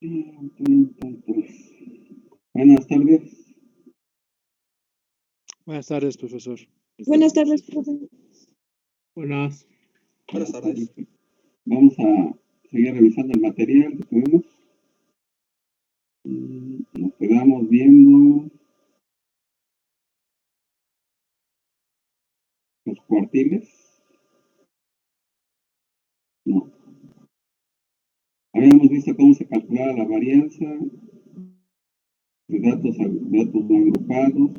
33. Buenas tardes. Buenas tardes, profesor. Buenas tardes, profe. Buenas. Buenas tardes. Vamos a seguir revisando el material que tuvimos. Nos quedamos viendo los cuartiles. No. Habíamos visto cómo se calculaba la varianza de datos no agrupados.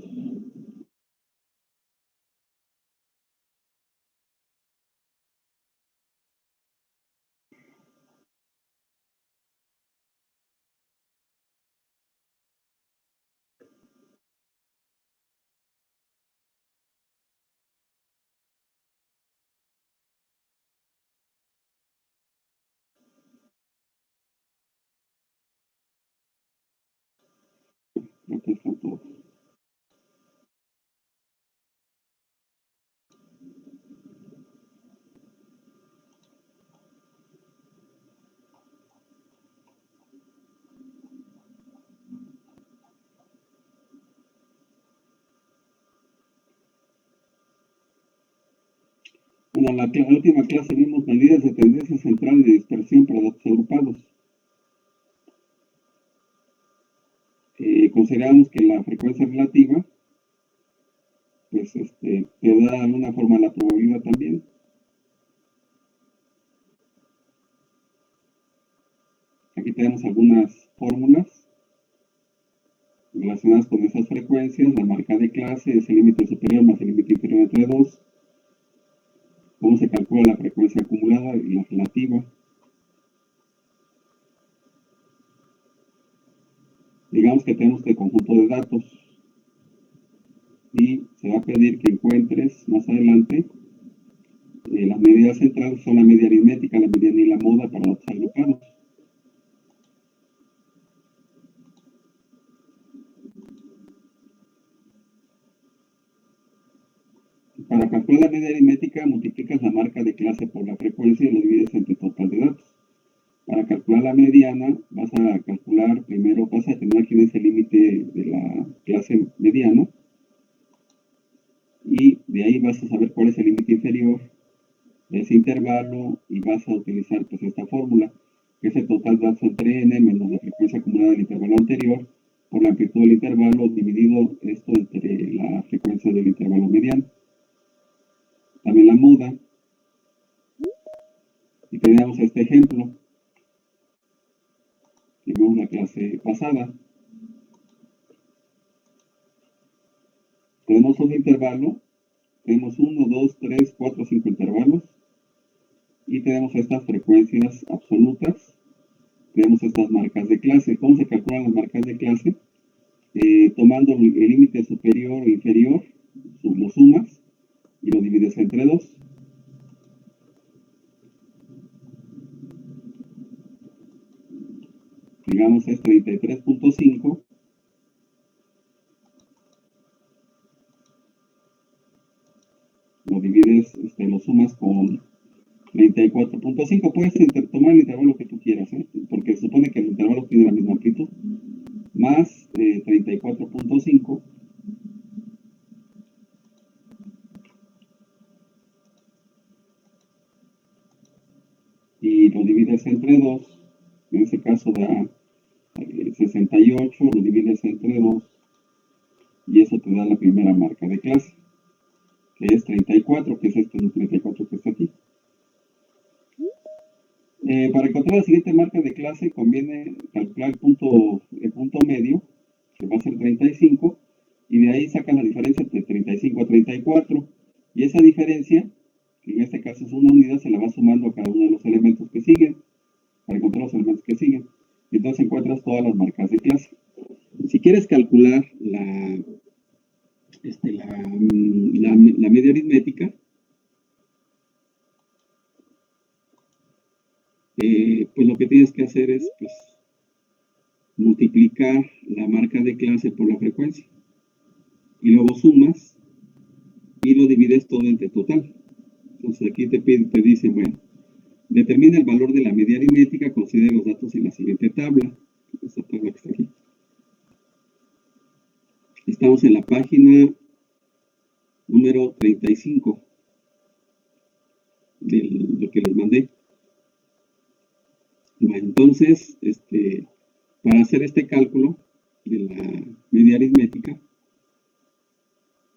Aquí están todos. Bueno, en la última clase vimos medidas de tendencia central y de dispersión para datos agrupados. Consideramos que la frecuencia relativa pues te da de alguna forma la probabilidad también. Aquí tenemos algunas fórmulas relacionadas con esas frecuencias. La marca de clase es el límite superior más el límite inferior entre 2. Cómo se calcula la frecuencia acumulada y la relativa. Digamos que tenemos este conjunto de datos y se va a pedir que encuentres más adelante las medidas centrales. Son la media aritmética, la mediana y la moda para datos agrupados. Para calcular la media aritmética multiplicas la marca de clase por la frecuencia y lo divides entre total de datos. Para calcular la mediana vas a calcular primero, vas a determinar quién es el límite de la clase mediana y de ahí vas a saber cuál es el límite inferior de ese intervalo y vas a utilizar pues esta fórmula, que es el total de datos entre n menos la frecuencia acumulada del intervalo anterior por la amplitud del intervalo dividido esto entre la frecuencia del intervalo mediano. También la moda. Y teníamos este ejemplo que vimos la clase pasada. Tenemos un intervalo, tenemos 1, 2, 3, 4, 5 intervalos y tenemos estas frecuencias absolutas, tenemos estas marcas de clase. ¿Cómo se calculan las marcas de clase? Tomando el límite superior o inferior, lo sumas y lo divides entre 2. Digamos es 33.5. Lo divides, lo sumas con 34.5. Puedes tomar el intervalo que tú quieras, porque se supone que el intervalo tiene la misma amplitud. Más 34.5. Y lo divides entre 2. En este caso da 68, lo divides entre 2. Y eso te da la primera marca de clase, que es 34, que es el 34 que está aquí. Para encontrar la siguiente marca de clase conviene calcular el punto medio, que va a ser 35, y de ahí sacan la diferencia entre 35 a 34, y esa diferencia, que en este caso es una unidad, se la va sumando a cada uno de los elementos que siguen, para encontrar los elementos que siguen, y entonces encuentras todas las marcas de clase. Si quieres calcular la media aritmética, pues lo que tienes que hacer es pues, multiplicar la marca de clase por la frecuencia y luego sumas y lo divides todo entre total. Entonces aquí te dice, bueno, determina el valor de la media aritmética, considera los datos en la siguiente tabla. esta tabla que está aquí. Estamos en la página número 35 de lo que les mandé. Bueno, entonces, para hacer este cálculo de la media aritmética,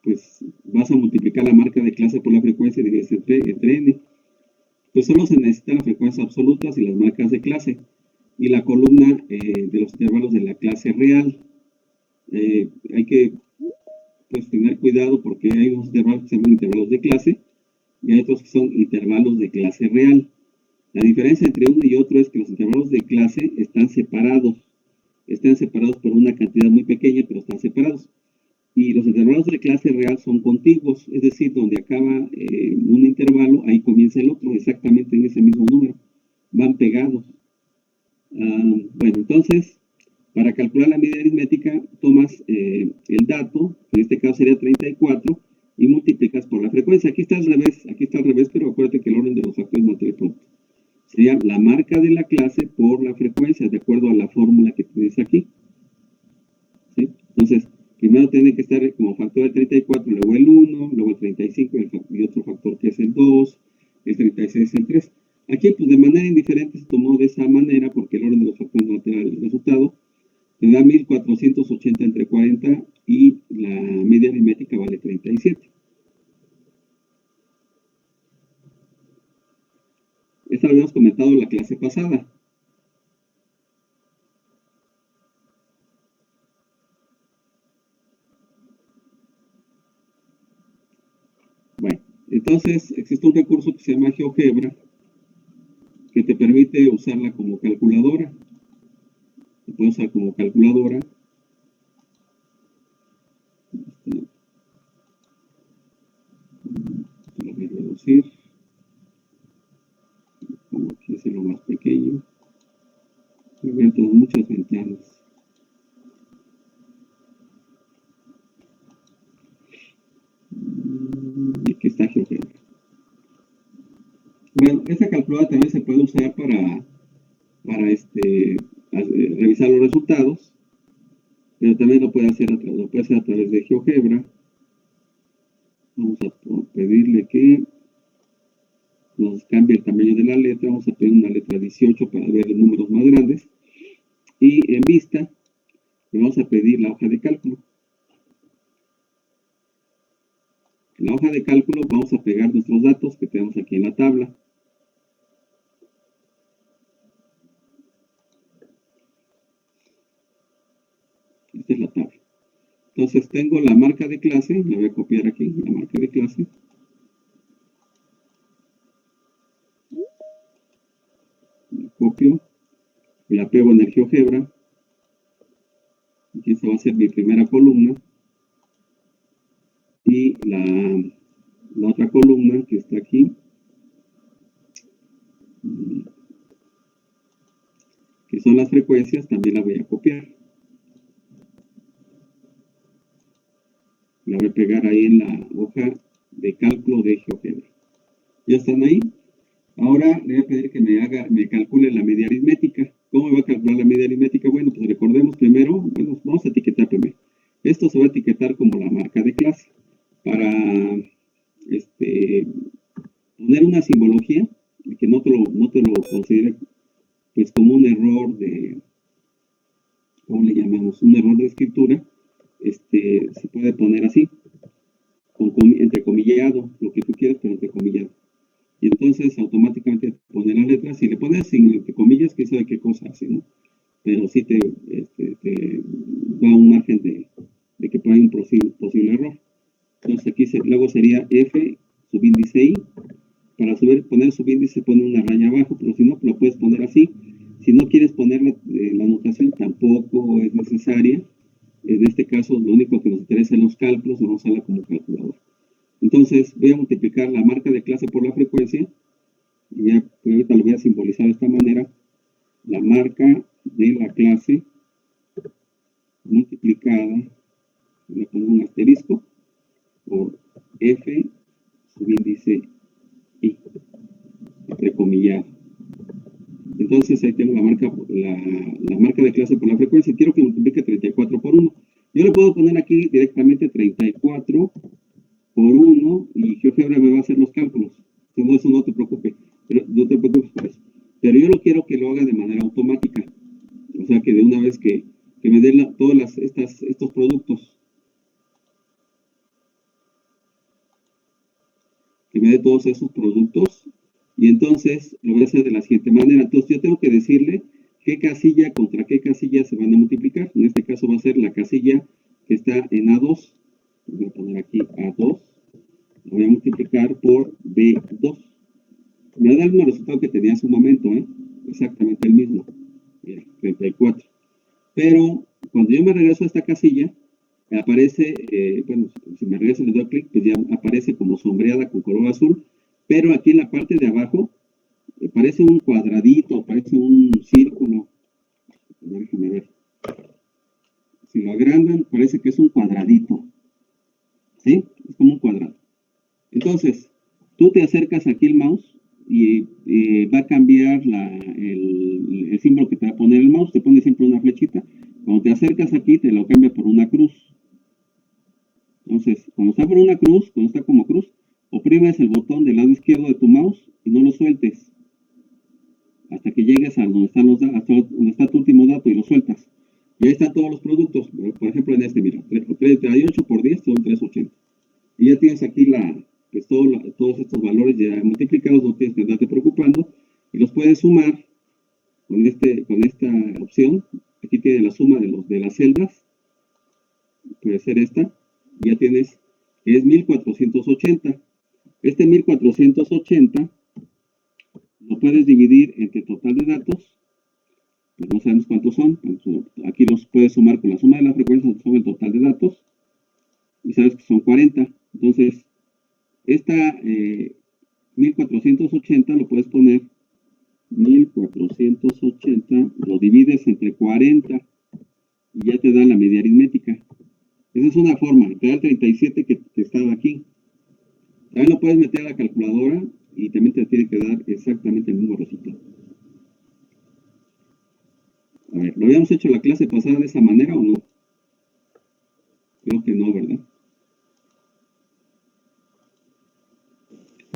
pues vas a multiplicar la marca de clase por la frecuencia y divides entre n. Pues solo se necesitan las frecuencias absolutas y las marcas de clase y la columna de los intervalos de la clase real. Hay que pues tener cuidado porque hay unos intervalos que se llaman intervalos de clase y hay otros que son intervalos de clase real. La diferencia entre uno y otro es que los intervalos de clase están separados por una cantidad muy pequeña, pero están separados. Y los intervalos de clase real son contiguos, es decir, donde acaba un intervalo, ahí comienza el otro, exactamente en ese mismo número. Van pegados. Bueno, entonces, para calcular la media aritmética, tomas el dato, que en este caso sería 34, y multiplicas por la frecuencia. Aquí está al revés, pero acuérdate que el orden de los factores no tiene punto. Sería la marca de la clase por la frecuencia, de acuerdo a la fórmula que tienes aquí. ¿Sí? Entonces, primero tiene que estar como factor el 34, luego el 1, luego el 35 y otro factor que es el 2, el 36 y el 3. Aquí, pues de manera indiferente se tomó de esa manera porque el orden de los factores no altera el resultado. Te da 1480 entre 40 y la media aritmética vale 37. Esta lo habíamos comentado en la clase pasada. Bueno, entonces existe un recurso que se llama GeoGebra que te permite usarla como calculadora. Se puede usar como calculadora. Lo voy a reducir. Como aquí es lo más pequeño. Me ven todas muchas ventanas. Y aquí está GeoGebra. Bueno, esta calculadora también se puede usar para revisar los resultados, pero también lo puede hacer a través de GeoGebra. Vamos a pedirle que nos cambie el tamaño de la letra. Vamos a pedir una letra 18 para ver números más grandes. Y en vista, le vamos a pedir la hoja de cálculo. En la hoja de cálculo vamos a pegar nuestros datos que tenemos aquí en la tabla. Esta es la tabla. Entonces tengo la marca de clase, la voy a copiar aquí, la marca de clase. La copio y la pego en el GeoGebra. Aquí esta va a ser mi primera columna. Y la otra columna que está aquí, que son las frecuencias, también la voy a copiar. La voy a pegar ahí en la hoja de cálculo de GeoGebra. ¿Ya están ahí? Ahora le voy a pedir que me calcule la media aritmética. ¿Cómo me va a calcular la media aritmética? Bueno, pues recordemos primero, bueno, vamos a etiquetar primero. Esto se va a etiquetar como la marca de clase. Para poner una simbología, que no te lo considere pues como un error de, ¿cómo le llamamos? Un error de escritura, se puede poner así, entrecomillado, lo que tú quieras, pero entrecomillado. Y entonces automáticamente te pone las letras. Si le pones sin entre comillas, quién sabe qué cosa hace, ¿no? Pero sí te da un margen de que pueda haber un posible error. Entonces aquí luego sería F subíndice I. Para poner subíndice pone una raya abajo, pero si no, lo puedes poner así. Si no quieres poner la anotación, tampoco es necesaria. En este caso, lo único que nos interesa en los cálculos, vamos a usarla como calculadora. Entonces voy a multiplicar la marca de clase por la frecuencia. Y ahorita lo voy a simbolizar de esta manera. La marca de la clase multiplicada, voy a poner un asterisco, por F subíndice I, entrecomillado. Entonces ahí tengo la marca de clase por la frecuencia. Quiero que multiplique 34 por 1. Yo le puedo poner aquí directamente 34 por 1 y GeoGebra me va a hacer los cálculos. Entonces eso no te preocupes, no te preocupes por eso. Pero yo lo quiero que lo haga de manera automática. O sea, que de una vez que me dé todos estos productos. Que me dé todos esos productos. Y entonces lo voy a hacer de la siguiente manera. Entonces yo tengo que decirle qué casilla contra qué casilla se van a multiplicar. En este caso va a ser la casilla que está en A2. Voy a poner aquí A2. Lo voy a multiplicar por B2. Me da el mismo resultado que tenía hace un momento, ¿eh? Exactamente el mismo. Mira, 34. Pero cuando yo me regreso a esta casilla, aparece, bueno, si me regreso y le doy clic, pues ya aparece como sombreada con color azul. Pero aquí en la parte de abajo, parece un cuadradito, parece un círculo. Déjenme ver. Si lo agrandan, parece que es un cuadradito. ¿Sí? Es como un cuadrado. Entonces, tú te acercas aquí el mouse y va a cambiar el símbolo que te va a poner el mouse. Te pone siempre una flechita. Cuando te acercas aquí, te lo cambia por una cruz. Entonces, cuando está por una cruz, cuando está como cruz, oprimes el botón del lado izquierdo de tu mouse y no lo sueltes hasta que llegues a donde están hasta donde está tu último dato y lo sueltas. Y ahí están todos los productos. Por ejemplo, en este, mira, 38 por 10 son 380. Y ya tienes aquí pues todos estos valores ya multiplicados, no tienes que andarte preocupando. Y los puedes sumar con esta opción. Aquí tiene la suma de las celdas. Puede ser esta. Y ya tienes, que es 1480. Este 1480 lo puedes dividir entre total de datos, pues no sabemos cuántos son. Aquí los puedes sumar con la suma de las frecuencias, son el total de datos, y sabes que son 40. Entonces, esta 1480 lo puedes poner 1480, lo divides entre 40 y ya te da la media aritmética. Esa es una forma, te da el 37 que estaba aquí. También lo puedes meter a la calculadora y también te tiene que dar exactamente el mismo resultado. A ver, ¿lo habíamos hecho la clase pasada de esa manera o no? Creo que no, ¿verdad?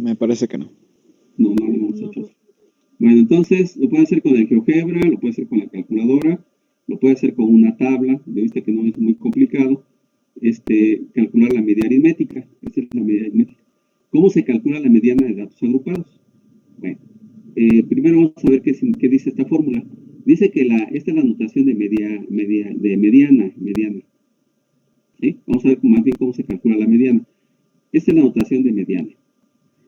Me parece que no. No, no lo hemos hecho así. Bueno, entonces lo puede hacer con el GeoGebra, lo puede hacer con la calculadora, lo puede hacer con una tabla, de vista que no es muy complicado, calcular la media aritmética. Esta es la media aritmética. ¿Cómo se calcula la mediana de datos agrupados? Bueno, primero vamos a ver qué dice esta fórmula. Dice que esta es la notación de mediana. ¿Sí? Vamos a ver más bien cómo se calcula la mediana. Esta es la notación de mediana.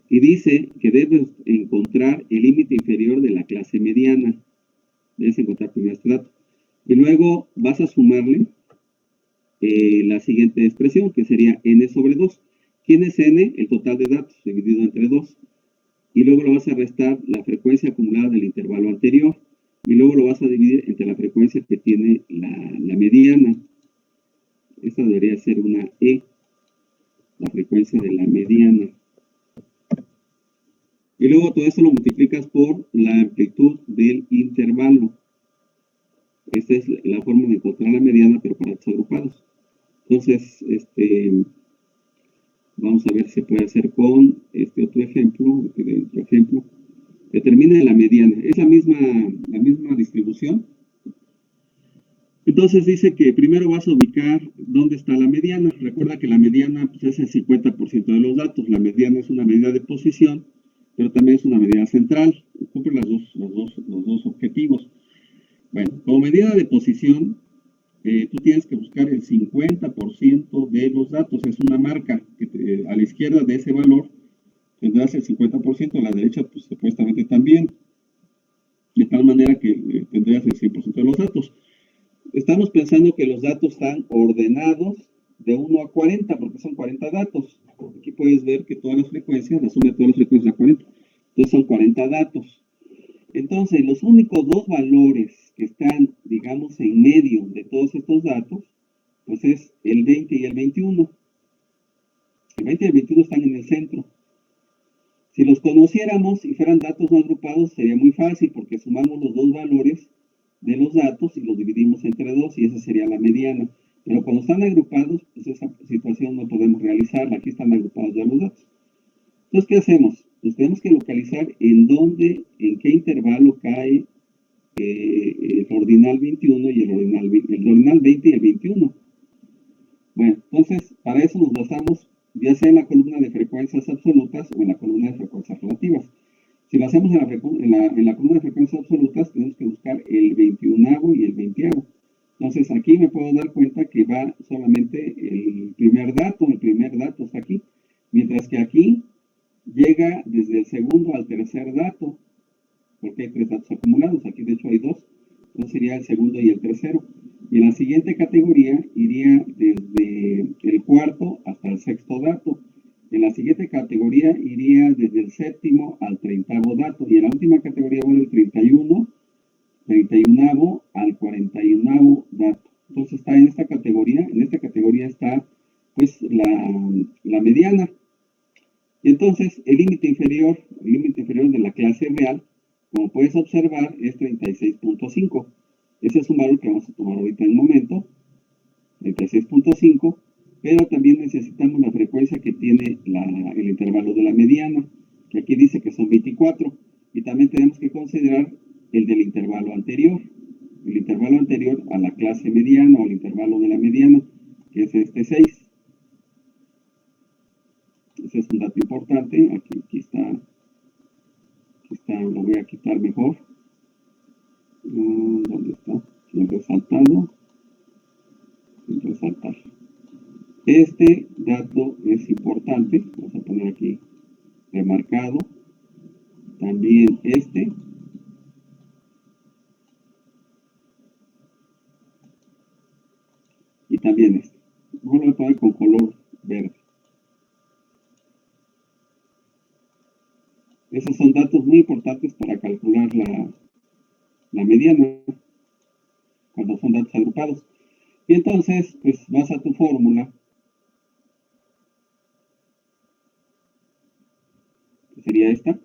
Y dice que debes encontrar el límite inferior de la clase mediana. Debes encontrar primero este dato. Y luego vas a sumarle la siguiente expresión, que sería n sobre 2. ¿Quién es n? El total de datos dividido entre 2. Y luego lo vas a restar la frecuencia acumulada del intervalo anterior. Y luego lo vas a dividir entre la frecuencia que tiene la mediana. Esta debería ser una e, la frecuencia de la mediana. Y luego todo esto lo multiplicas por la amplitud del intervalo. Esta es la forma de encontrar la mediana, pero para datos agrupados. Entonces, vamos a ver si se puede hacer con este otro ejemplo. Determine la mediana. Es la misma distribución. Entonces dice que primero vas a ubicar dónde está la mediana. Recuerda que la mediana pues, es el 50% de los datos. La mediana es una medida de posición, pero también es una medida central. Cumple los dos objetivos. Bueno, como medida de posición, tú tienes que buscar el 50% de los datos. Es una marca que a la izquierda de ese valor tendrás el 50%, a la derecha pues supuestamente también. De tal manera que tendrás el 100% de los datos. Estamos pensando que los datos están ordenados de 1 a 40, porque son 40 datos. Aquí puedes ver que todas las frecuencias, la suma de todas las frecuencias es 40. Entonces son 40 datos. Entonces, los únicos dos valores que están, digamos, en medio de todos estos datos, pues es el 20 y el 21. El 20 y el 21 están en el centro. Si los conociéramos y fueran datos no agrupados, sería muy fácil porque sumamos los dos valores de los datos y los dividimos entre 2 y esa sería la mediana. Pero cuando están agrupados, pues esa situación no podemos realizarla. Aquí están agrupados ya los datos. Entonces, ¿qué hacemos? Pues tenemos que localizar en dónde, en qué intervalo cae el ordinal 21 y el ordinal 20 y el 21. Bueno, entonces, para eso nos basamos ya sea en la columna de frecuencias absolutas o en la columna de frecuencias relativas. Si lo hacemos en la columna de frecuencias absolutas, tenemos que buscar el 21avo y el 20avo. Entonces, aquí me puedo dar cuenta que va solamente el primer dato está aquí, mientras que aquí llega desde el segundo al tercer dato, porque hay 3 datos acumulados, aquí de hecho hay 2, entonces sería el segundo y el tercero. Y en la siguiente categoría iría desde el cuarto hasta el sexto dato. En la siguiente categoría iría desde el séptimo al 30avo dato. Y en la última categoría va del 31avo al 41avo dato. Entonces está en esta categoría está pues la mediana. Y entonces el límite inferior de la clase real, como puedes observar, es 36.5. Ese es un valor que vamos a tomar ahorita en un momento, 36.5, pero también necesitamos la frecuencia que tiene el intervalo de la mediana, que aquí dice que son 24, y también tenemos que considerar el del intervalo anterior a la clase mediana o el intervalo de la mediana, que es este 6. Ese es un dato importante. Aquí está, lo voy a quitar mejor. ¿Dónde está? Sin resaltado. Sin resaltar. Este dato es importante. Vamos a poner aquí remarcado. También este. Y también este. Lo voy a poner con color verde. Esos son datos muy importantes para calcular la mediana cuando son datos agrupados. Y entonces, pues vas a tu fórmula, que sería esta.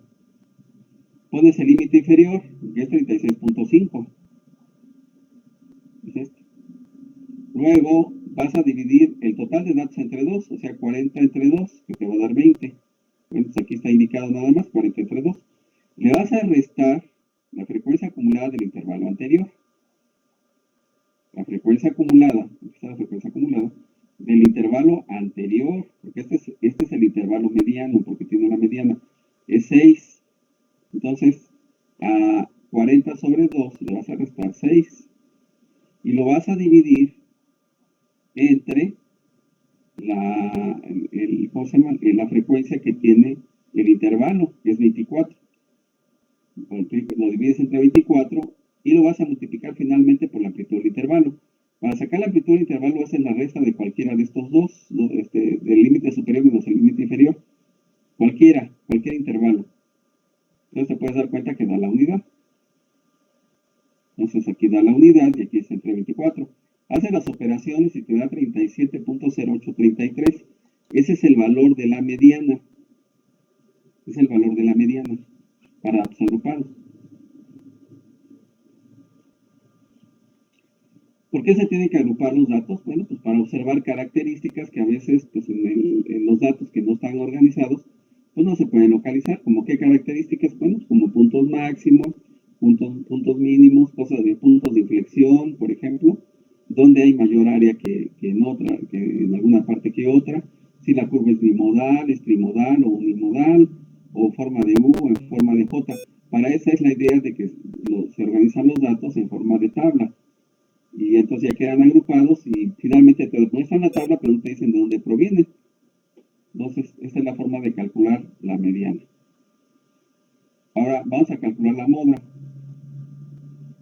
Pones el límite inferior, que es 36.5. Es este. Luego vas a dividir el total de datos entre 2, o sea, 40 entre 2, que te va a dar 20. Bueno, pues aquí está indicado nada más, 40 entre 2. Le vas a restar la frecuencia acumulada del intervalo anterior. La frecuencia acumulada, aquí está la frecuencia acumulada, del intervalo anterior, porque este es el intervalo mediano, porque tiene la mediana, es 6. Entonces, a 40 sobre 2 le vas a restar 6. Y lo vas a dividir entre la frecuencia que tiene el intervalo, que es 24. Lo divides entre 24 y lo vas a multiplicar finalmente por la amplitud del intervalo. Para sacar la amplitud del intervalo haces la resta de cualquiera de estos dos, del límite superior menos el límite inferior. Cualquier intervalo. Entonces te puedes dar cuenta que da la unidad. Entonces aquí da la unidad y aquí es entre 24. Hace las operaciones y te da 37.0833. Ese es el valor de la mediana. Es el valor de la mediana para datos agrupados. ¿Por qué se tienen que agrupar los datos? Bueno, pues para observar características que a veces pues en los datos que no están organizados, pues no se pueden localizar. ¿Como qué características? Bueno, como puntos máximos, puntos mínimos, cosas de puntos de inflexión, por ejemplo, donde hay mayor área que en alguna parte que otra, si la curva es bimodal, es trimodal o unimodal, o forma de U o en forma de J. Para esa es la idea de que se organizan los datos en forma de tabla. Y entonces ya quedan agrupados y finalmente te muestran la tabla, pero no te dicen de dónde provienen. Entonces, esta es la forma de calcular la mediana. Ahora vamos a calcular la moda.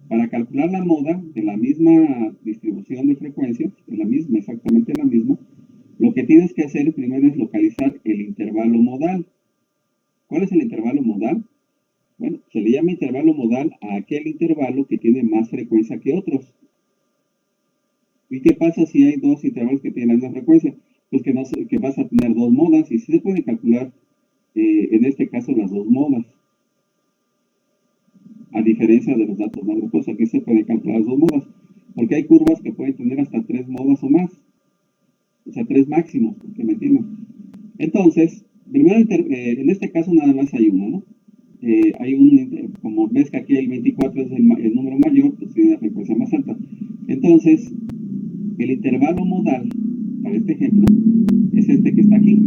Para calcular la moda de la misma distribución de frecuencias, exactamente la misma, lo que tienes que hacer primero es localizar el intervalo modal. ¿Cuál es el intervalo modal? Bueno, se le llama intervalo modal a aquel intervalo que tiene más frecuencia que otros. ¿Y qué pasa si hay dos intervalos que tienen la misma frecuencia? Pues que vas a tener dos modas y sí se puede calcular en este caso las dos modas, a diferencia de los datos no agrupados. Aquí se pueden calcular las dos modas, porque hay curvas que pueden tener hasta 3 modas o más, o sea, 3 máximos, que me entiendan. Entonces, primero, en este caso nada más hay uno, ¿no? Hay como ves que aquí el 24 es el número mayor, pues tiene la frecuencia más alta. Entonces, el intervalo modal, para este ejemplo, es este que está aquí.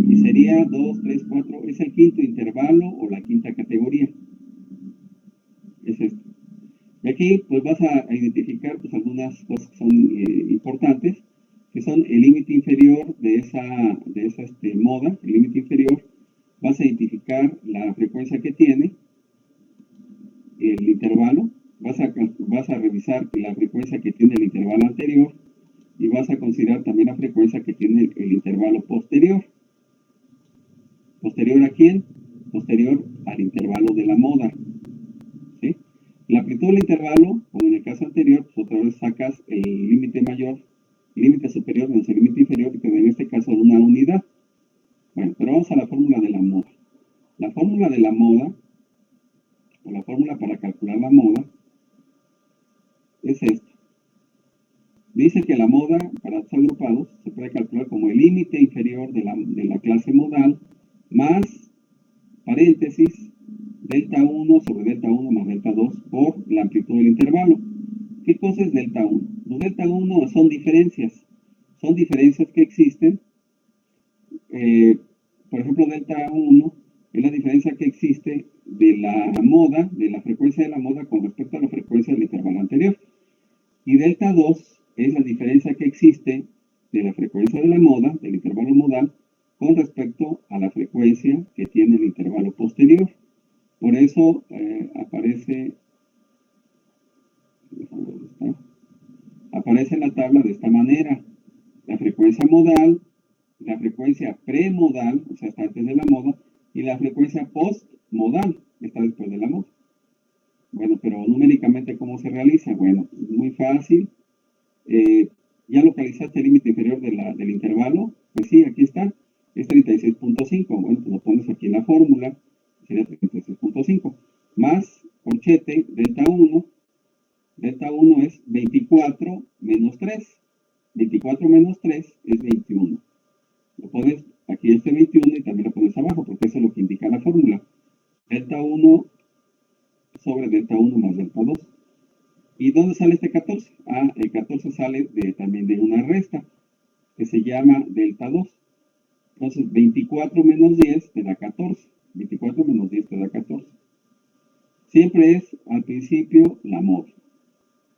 Y sería 2, 3, 4, es el quinto intervalo o la quinta categoría. Es este. Y aquí pues vas a identificar pues algunas cosas que son importantes, que son el límite inferior de esa moda, el límite inferior. Vas a identificar la frecuencia que tiene, el intervalo, vas a revisar la frecuencia que tiene el intervalo anterior y vas a considerar también la frecuencia que tiene el intervalo posterior. ¿Posterior a quién? Posterior al intervalo de la moda. ¿Sí? La amplitud del intervalo, como en el caso anterior, pues otra vez sacas el límite mayor, límite superior menos el límite inferior, que en este caso una unidad. Bueno, pero vamos a la fórmula de la moda. La fórmula de la moda, o la fórmula para calcular la moda, es esta. Dice que la moda para datos agrupados se puede calcular como el límite inferior de la clase modal más paréntesis delta 1 sobre delta 1 más delta 2 por la amplitud del intervalo. ¿Qué cosa es delta 1? Los delta 1 son diferencias que existen. Por ejemplo, delta 1 es la diferencia que existe de la moda, de la frecuencia de la moda con respecto a la frecuencia del intervalo anterior. Y delta 2 es la diferencia que existe de la frecuencia de la moda, del intervalo modal, con respecto a la frecuencia que tiene el intervalo posterior. Por eso aparece en la tabla de esta manera. La frecuencia modal, la frecuencia premodal, o sea, está antes de la moda, y la frecuencia postmodal, está después de la moda. Bueno, pero numéricamente, ¿cómo se realiza? Bueno, muy fácil. ¿Ya localizaste el límite inferior del intervalo? Pues sí, aquí está. Es 36.5. Bueno, pues lo pones aquí en la fórmula. Sería 36.5. Más corchete, delta 1. Delta 1 es 24 menos 3. 24 menos 3 es 21. Lo pones aquí este 21 y también lo pones abajo, porque eso es lo que indica la fórmula. Delta 1 sobre delta 1 más delta 2. ¿Y dónde sale este 14? Ah, el 14 sale también de una resta, que se llama delta 2. Entonces, 24 menos 10 te da 14. 24 menos 10 te da 14. Siempre es, al principio, la moda.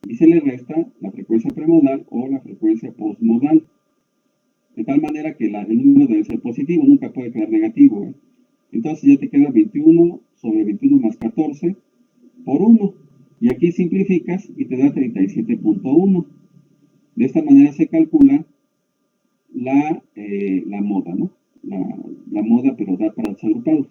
Y se le resta la frecuencia premodal o la frecuencia postmodal. De tal manera que el número debe ser positivo, nunca puede quedar negativo. Entonces ya te queda 21 sobre 21 más 14 por 1. Y aquí simplificas y te da 37.1. De esta manera se calcula la moda, ¿no? La moda, pero da para los agrupados.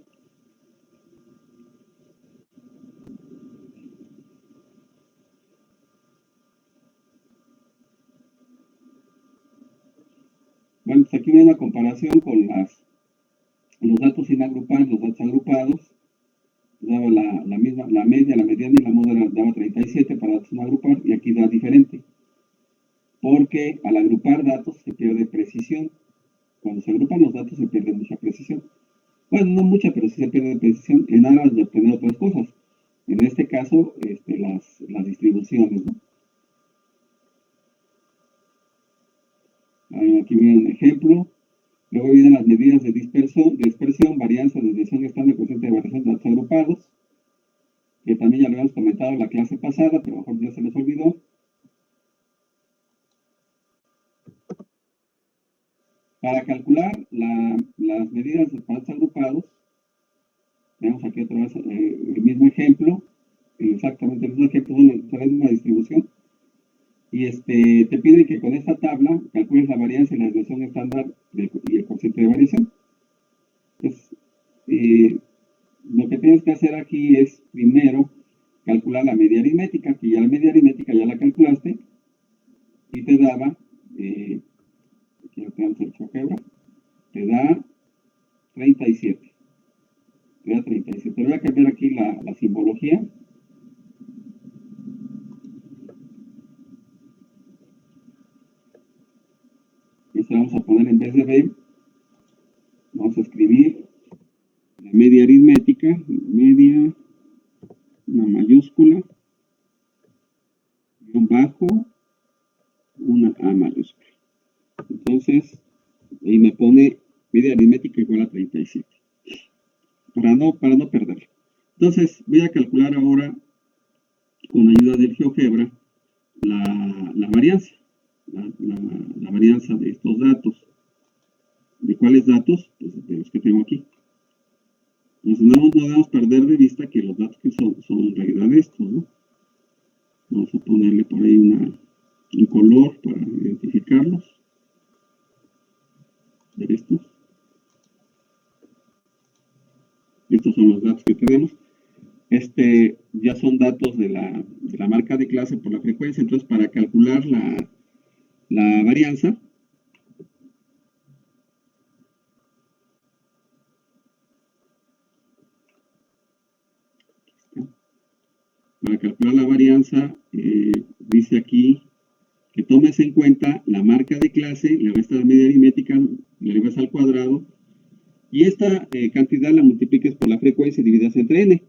Bueno, pues aquí viene la comparación con los datos sin agrupar, los datos agrupados. Daba la misma, la media, la mediana y la moda daba 37 para datos sin agrupar, y aquí da diferente. Porque al agrupar datos se pierde precisión. Cuando se agrupan los datos se pierde mucha precisión. Bueno, no mucha, pero sí se pierde precisión en aras de obtener otras cosas. En este caso, las distribuciones, ¿no? Aquí viene un ejemplo. Luego vienen las medidas de dispersión, varianza, desviación estándar, coeficiente de variación de datos agrupados, que también ya lo habíamos comentado en la clase pasada, pero a lo mejor ya se les olvidó. Para calcular las medidas de datos agrupados, tenemos aquí otra vez el mismo ejemplo, exactamente el mismo ejemplo, son la misma distribución. Y te pide que con esta tabla calcules la varianza y la desviación estándar y el coeficiente de variación. Entonces, lo que tienes que hacer aquí es primero calcular la media aritmética, que ya la media aritmética ya la calculaste y te daba, aquí lo tenemos el álgebra, te da 37. Te da 37. Voy a cambiar aquí la simbología. Esto vamos a poner en vez de B, vamos a escribir la media aritmética, media, una mayúscula, guión bajo, una A mayúscula. Entonces, ahí me pone media aritmética igual a 37. Para no perderlo. Entonces, voy a calcular ahora, con ayuda del GeoGebra, la varianza. La varianza de estos datos. ¿De cuáles datos? Pues de los que tengo aquí. Entonces no debemos perder de vista que los datos que son en realidad estos, ¿no? Vamos a ponerle por ahí un color para identificarlos. De estos. Estos son los datos que tenemos. Ya son datos de la marca de clase por la frecuencia. Entonces, para calcular la varianza, dice aquí que tomes en cuenta la marca de clase, le resta la media aritmética, le elevas al cuadrado, y esta cantidad la multipliques por la frecuencia y dividas entre n.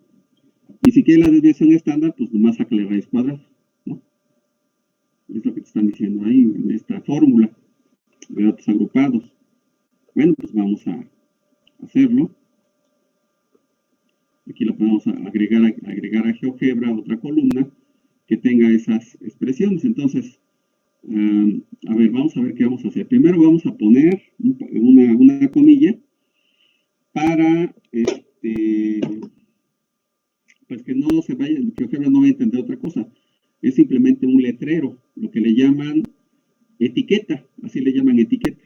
Y si quieres la desviación estándar, pues nomás saca la raíz cuadrada, ¿no? Es lo que te están diciendo ahí en esta fórmula de datos agrupados. Bueno, pues vamos a hacerlo. Aquí lo podemos agregar a GeoGebra otra columna que tenga esas expresiones. Entonces, a ver, vamos a ver qué vamos a hacer. Primero vamos a poner una comilla para pues que no se vaya, el GeoGebra no vaya a entender otra cosa. Es simplemente un letrero, lo que le llaman etiqueta, así le llaman etiqueta.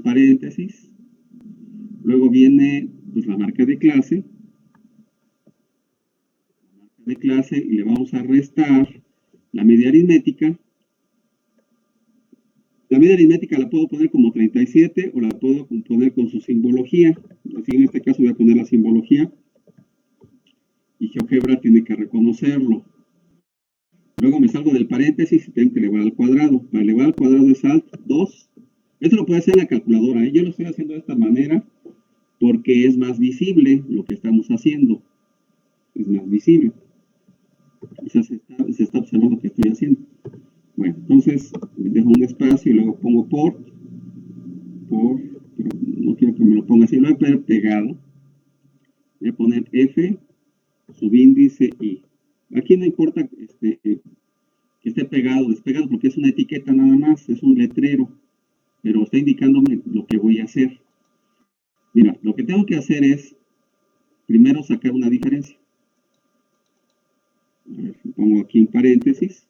Paréntesis. Luego viene pues la marca de clase. Y le vamos a restar la media aritmética. La media aritmética la puedo poner como 37 o la puedo poner con su simbología. Así en este caso voy a poner la simbología. Y GeoGebra tiene que reconocerlo. Luego me salgo del paréntesis y tengo que elevar al cuadrado. Para elevar al cuadrado es alt 2. Esto lo puede hacer en la calculadora. Yo lo estoy haciendo de esta manera porque es más visible lo que estamos haciendo. Es más visible. O sea, se está observando lo que estoy haciendo. Bueno, entonces dejo un espacio y luego pongo por, pero no quiero que me lo ponga así, lo voy a poner pegado. Voy a poner F, subíndice I. Aquí no importa que esté pegado o despegado porque es una etiqueta nada más, es un letrero, pero está indicándome lo que voy a hacer. Mira, lo que tengo que hacer es primero sacar una diferencia. A ver, pongo aquí en paréntesis.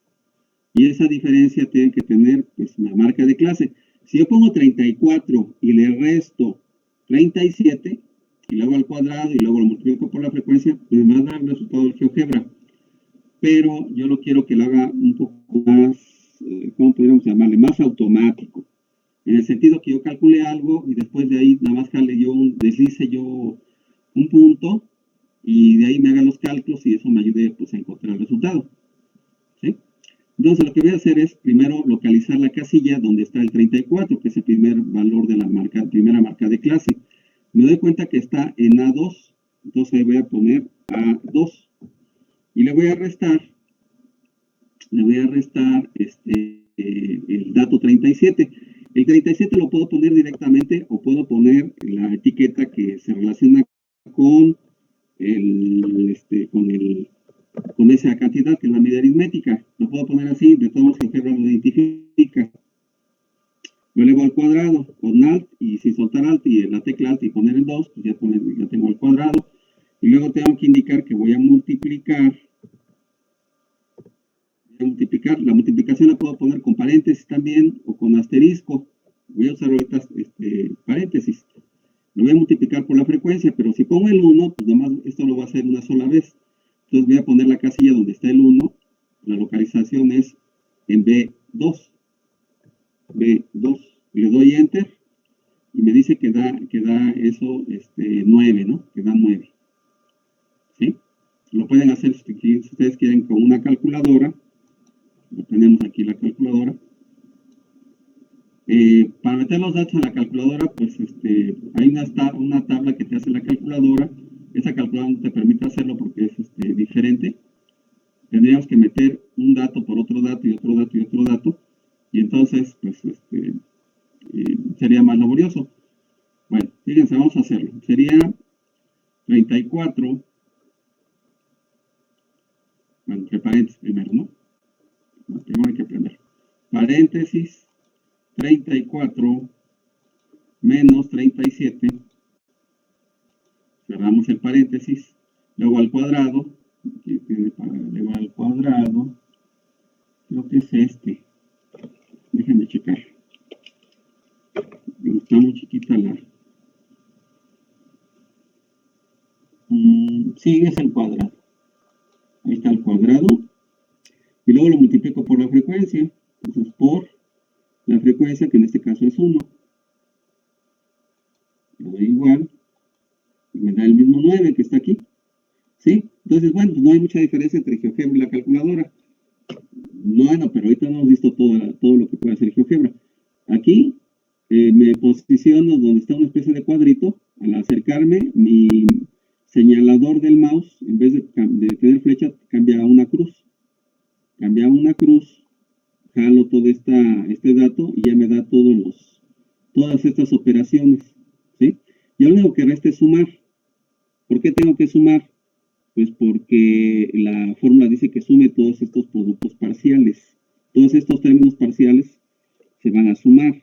Y esa diferencia tiene que tener pues la marca de clase. Si yo pongo 34 y le resto 37, y luego al cuadrado y luego lo multiplico por la frecuencia, pues me va a dar el resultado del GeoGebra. Pero yo lo quiero que lo haga un poco más, ¿cómo podríamos llamarle? Más automático. En el sentido que yo calcule algo y después de ahí nada más deslice yo un punto y de ahí me haga los cálculos y eso me ayude pues a encontrar el resultado. ¿Sí? Entonces lo que voy a hacer es primero localizar la casilla donde está el 34, que es el primer valor de la primera marca de clase. Me doy cuenta que está en A2, entonces ahí voy a poner A2 y le voy a restar el dato 37. El 37 lo puedo poner directamente o puedo poner la etiqueta que se relaciona con con esa cantidad que es la media aritmética. Lo puedo poner así, de todos modos GeoGebra lo identifica. Lo elevo al cuadrado con alt y sin soltar alt y la tecla alt y poner el 2, pues ya tengo el cuadrado. Y luego tengo que indicar que voy a multiplicar. La multiplicación la puedo poner con paréntesis también o con asterisco. Voy a usar ahorita paréntesis. Lo voy a multiplicar por la frecuencia, pero si pongo el 1, pues nomás esto lo va a hacer una sola vez. Entonces voy a poner la casilla donde está el 1. La localización es en B2. B2. Le doy Enter. y me dice que da eso 9, ¿no? Que da 9. ¿Sí? Lo pueden hacer si ustedes quieren con una calculadora. Lo tenemos aquí la calculadora. Para meter los datos en la calculadora, pues hay una tabla que te hace la calculadora. Esa calculadora no te permite hacerlo porque es diferente. Tendríamos que meter un dato por otro dato y otro dato y otro dato. Y entonces, pues, sería más laborioso. Bueno, fíjense, vamos a hacerlo. Sería 34, bueno, entre paréntesis primero, ¿no? Primero hay que aprender. Paréntesis, 34 menos 37. Cerramos el paréntesis. Luego al cuadrado. Aquí tiene luego al cuadrado. Creo que es este. Déjenme checar. Está muy chiquita la... sí, es el cuadrado. Ahí está el cuadrado. Y luego lo multiplico por la frecuencia. Entonces, por la frecuencia, que en este caso es 1. Le doy igual. Y me da el mismo 9 que está aquí. ¿Sí? Entonces, bueno, pues no hay mucha diferencia entre GeoGebra y la calculadora. No, pero ahorita no hemos visto todo lo que puede hacer GeoGebra. Aquí me posiciono donde está una especie de cuadrito. Al acercarme, mi señalador del mouse, en vez de tener flecha, cambia a una cruz. Cambia a una cruz, jalo todo este dato y ya me da todas estas operaciones. ¿Sí? Y lo único que resta es sumar. ¿Por qué tengo que sumar? Pues porque la fórmula dice que sume todos estos productos parciales. Todos estos términos parciales se van a sumar.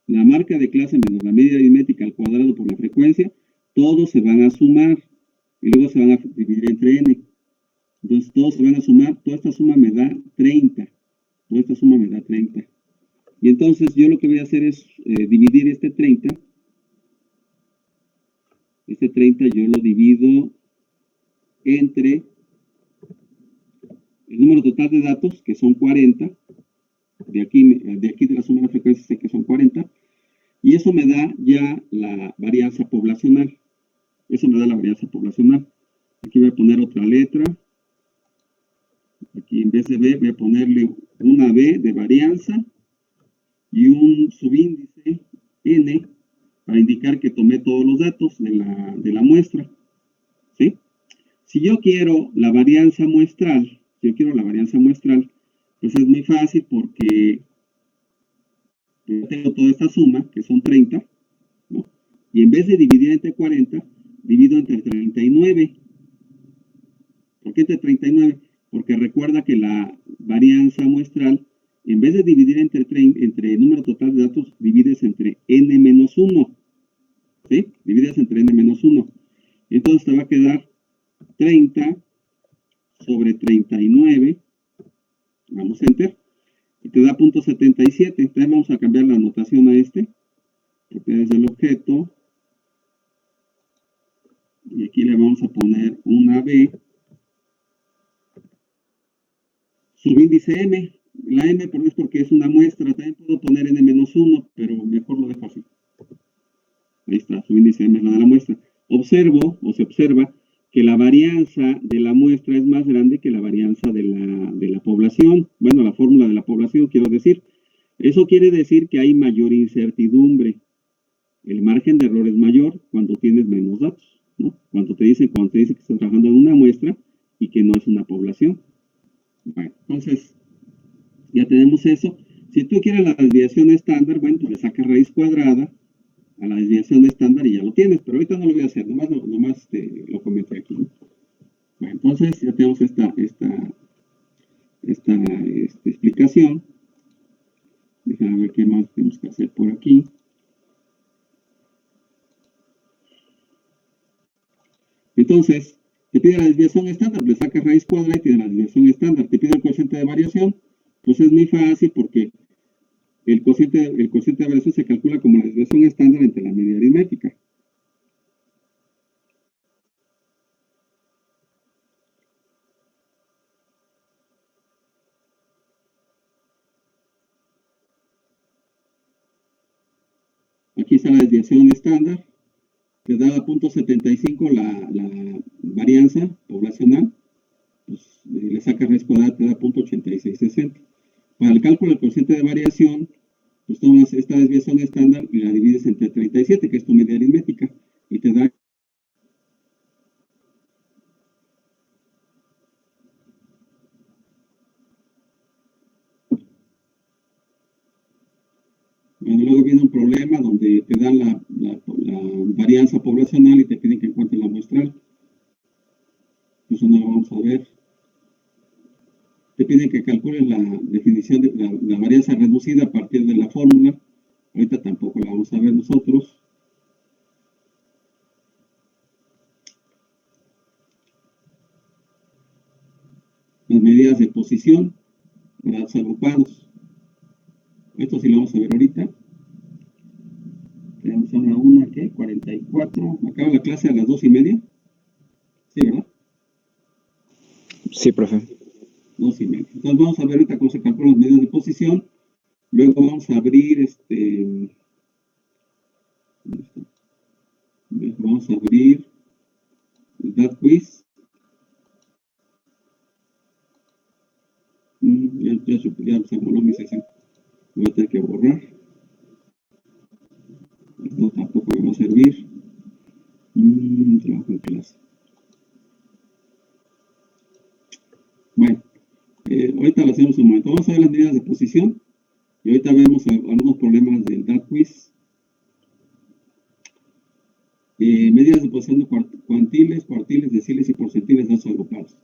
La marca de clase menos la media aritmética al cuadrado por la frecuencia, todos se van a sumar y luego se van a dividir entre n. Entonces todos se van a sumar, toda esta suma me da 30. Toda esta suma me da 30. Y entonces yo lo que voy a hacer es dividir este 30. Este 30 yo lo divido entre el número total de datos, que son 40. De aquí de la suma de la frecuencia sé que son 40. Y eso me da ya la varianza poblacional. Eso me da la varianza poblacional. Aquí voy a poner otra letra. Aquí en vez de B voy a ponerle una B de varianza y un subíndice N para indicar que tomé todos los datos de la muestra. ¿Sí? Si yo quiero la varianza muestral, pues es muy fácil porque tengo toda esta suma, que son 30, ¿no? Y en vez de dividir entre 40, divido entre 39. ¿Por qué entre 39? Porque recuerda que la varianza muestral, en vez de dividir entre el número total de datos, divides entre n menos 1. ¿Sí? Divides entre n menos 1. Entonces te va a quedar 30 sobre 39. Vamos a enter. Y te da .77. Entonces vamos a cambiar la notación a propiedades del objeto. Y aquí le vamos a poner una B. Subíndice M. La M es porque es una muestra. También puedo poner n-1, pero mejor lo dejo así. Ahí está, subíndice M es la de la muestra. Observo, o se observa, que la varianza de la muestra es más grande que la varianza de la población. Bueno, la fórmula de la población, quiero decir. Eso quiere decir que hay mayor incertidumbre. El margen de error es mayor cuando tienes menos datos, ¿no? Cuando te dice que estás trabajando en una muestra y que no es una población. Bueno, entonces, ya tenemos eso. Si tú quieres la desviación estándar, bueno, pues le sacas raíz cuadrada a la desviación estándar y ya lo tienes, pero ahorita no lo voy a hacer, nomás lo comenté aquí. Bueno, entonces ya tenemos esta explicación. Déjame ver qué más tenemos que hacer por aquí. Entonces, te pide la desviación estándar, le sacas raíz cuadrada y tiene la desviación estándar. Te pide el coeficiente de variación, pues es muy fácil porque el cociente de variación se calcula como la desviación estándar entre la media aritmética. Aquí está la desviación estándar, que da 0.75 la varianza poblacional, pues le sacas raíz cuadrada, te da 0.8660. Para el cálculo del coeficiente de variación, pues tomas esta desviación estándar y la divides entre 37, que es tu media aritmética, y te da. Bueno, luego viene un problema donde te dan la varianza poblacional y te piden que encuentres la muestral. Eso no lo vamos a ver. Te piden que calcules la definición de la varianza reducida a partir de la fórmula. Ahorita tampoco la vamos a ver nosotros. Las medidas de posición para los agrupados. Esto sí lo vamos a ver ahorita. Tenemos ahora una que 44. Acaba la clase a las 2:30. Sí, ¿verdad? Sí, profe. 2:30. Entonces vamos a ver ahorita cómo se calculan las medidas de posición. Luego vamos a abrir vamos a abrir el DAT quiz. Ya se voló mi sesión. Voy a tener que borrar. Esto tampoco me va a servir. Trabajo en clase. Bueno, ahorita lo hacemos un momento. Vamos a ver las medidas de posición. Y ahorita vemos algunos problemas del DAT quiz. Medidas de posición de cuantiles, cuartiles, deciles y porcentiles de datos agrupados.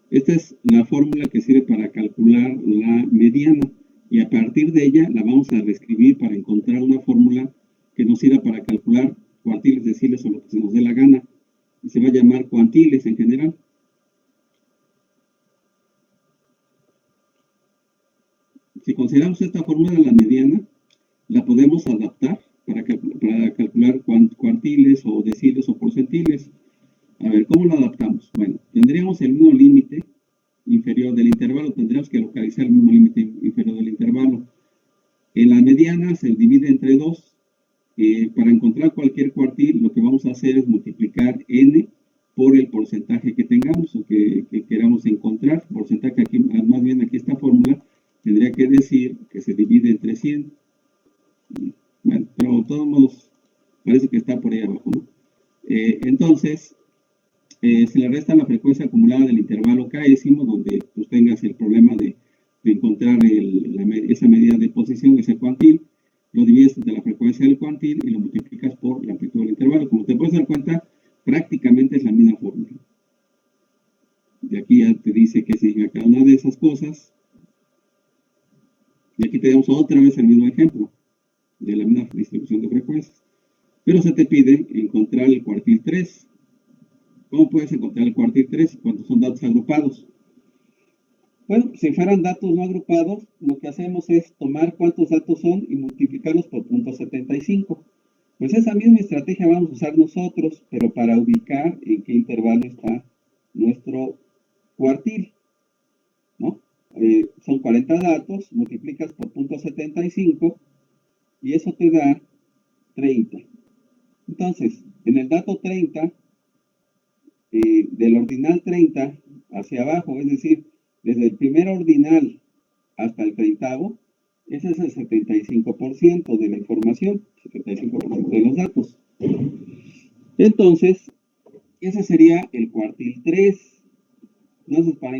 Esta es la fórmula que sirve para calcular la mediana y a partir de ella la vamos a reescribir para encontrar una fórmula que nos sirva para calcular cuartiles, deciles o lo que se nos dé la gana y se va a llamar cuantiles en general. Si consideramos esta fórmula de la mediana, la podemos adaptar para calcular cuartiles o deciles o porcentiles. A ver, ¿cómo lo adaptamos? Bueno, tendríamos el mismo límite inferior del intervalo, tendríamos que localizar el mismo límite inferior del intervalo. En la mediana se divide entre 2. Para encontrar cualquier cuartil, lo que vamos a hacer es multiplicar n por el porcentaje que tengamos o que queramos encontrar. Porcentaje aquí, más bien aquí esta fórmula tendría que decir que se divide entre 100. Bueno, pero de todos modos parece que está por ahí abajo, ¿no? Entonces, se le resta la frecuencia acumulada del intervalo késimo, donde pues tengas el problema de encontrar esa medida de posición, ese cuantil, lo divides entre la frecuencia del cuantil y lo multiplicas por la amplitud del intervalo. Como te puedes dar cuenta, prácticamente es la misma fórmula. De aquí ya te dice qué significa cada una de esas cosas. Y aquí tenemos otra vez el mismo ejemplo de la misma distribución de frecuencias. Pero se te pide encontrar el cuartil 3. ¿Cómo puedes encontrar el cuartil 3 cuando son datos agrupados? Bueno, si fueran datos no agrupados, lo que hacemos es tomar cuántos datos son y multiplicarlos por 0.75. Pues esa misma estrategia vamos a usar nosotros, pero para ubicar en qué intervalo está nuestro cuartil, ¿no? Son 40 datos, multiplicas por 0.75 y eso te da 30. Entonces, en el dato 30, del ordinal 30 hacia abajo, es decir, desde el primer ordinal hasta el 30º, ese es el 75% de la información, 75% de los datos. Entonces, ese sería el cuartil 3. Entonces, para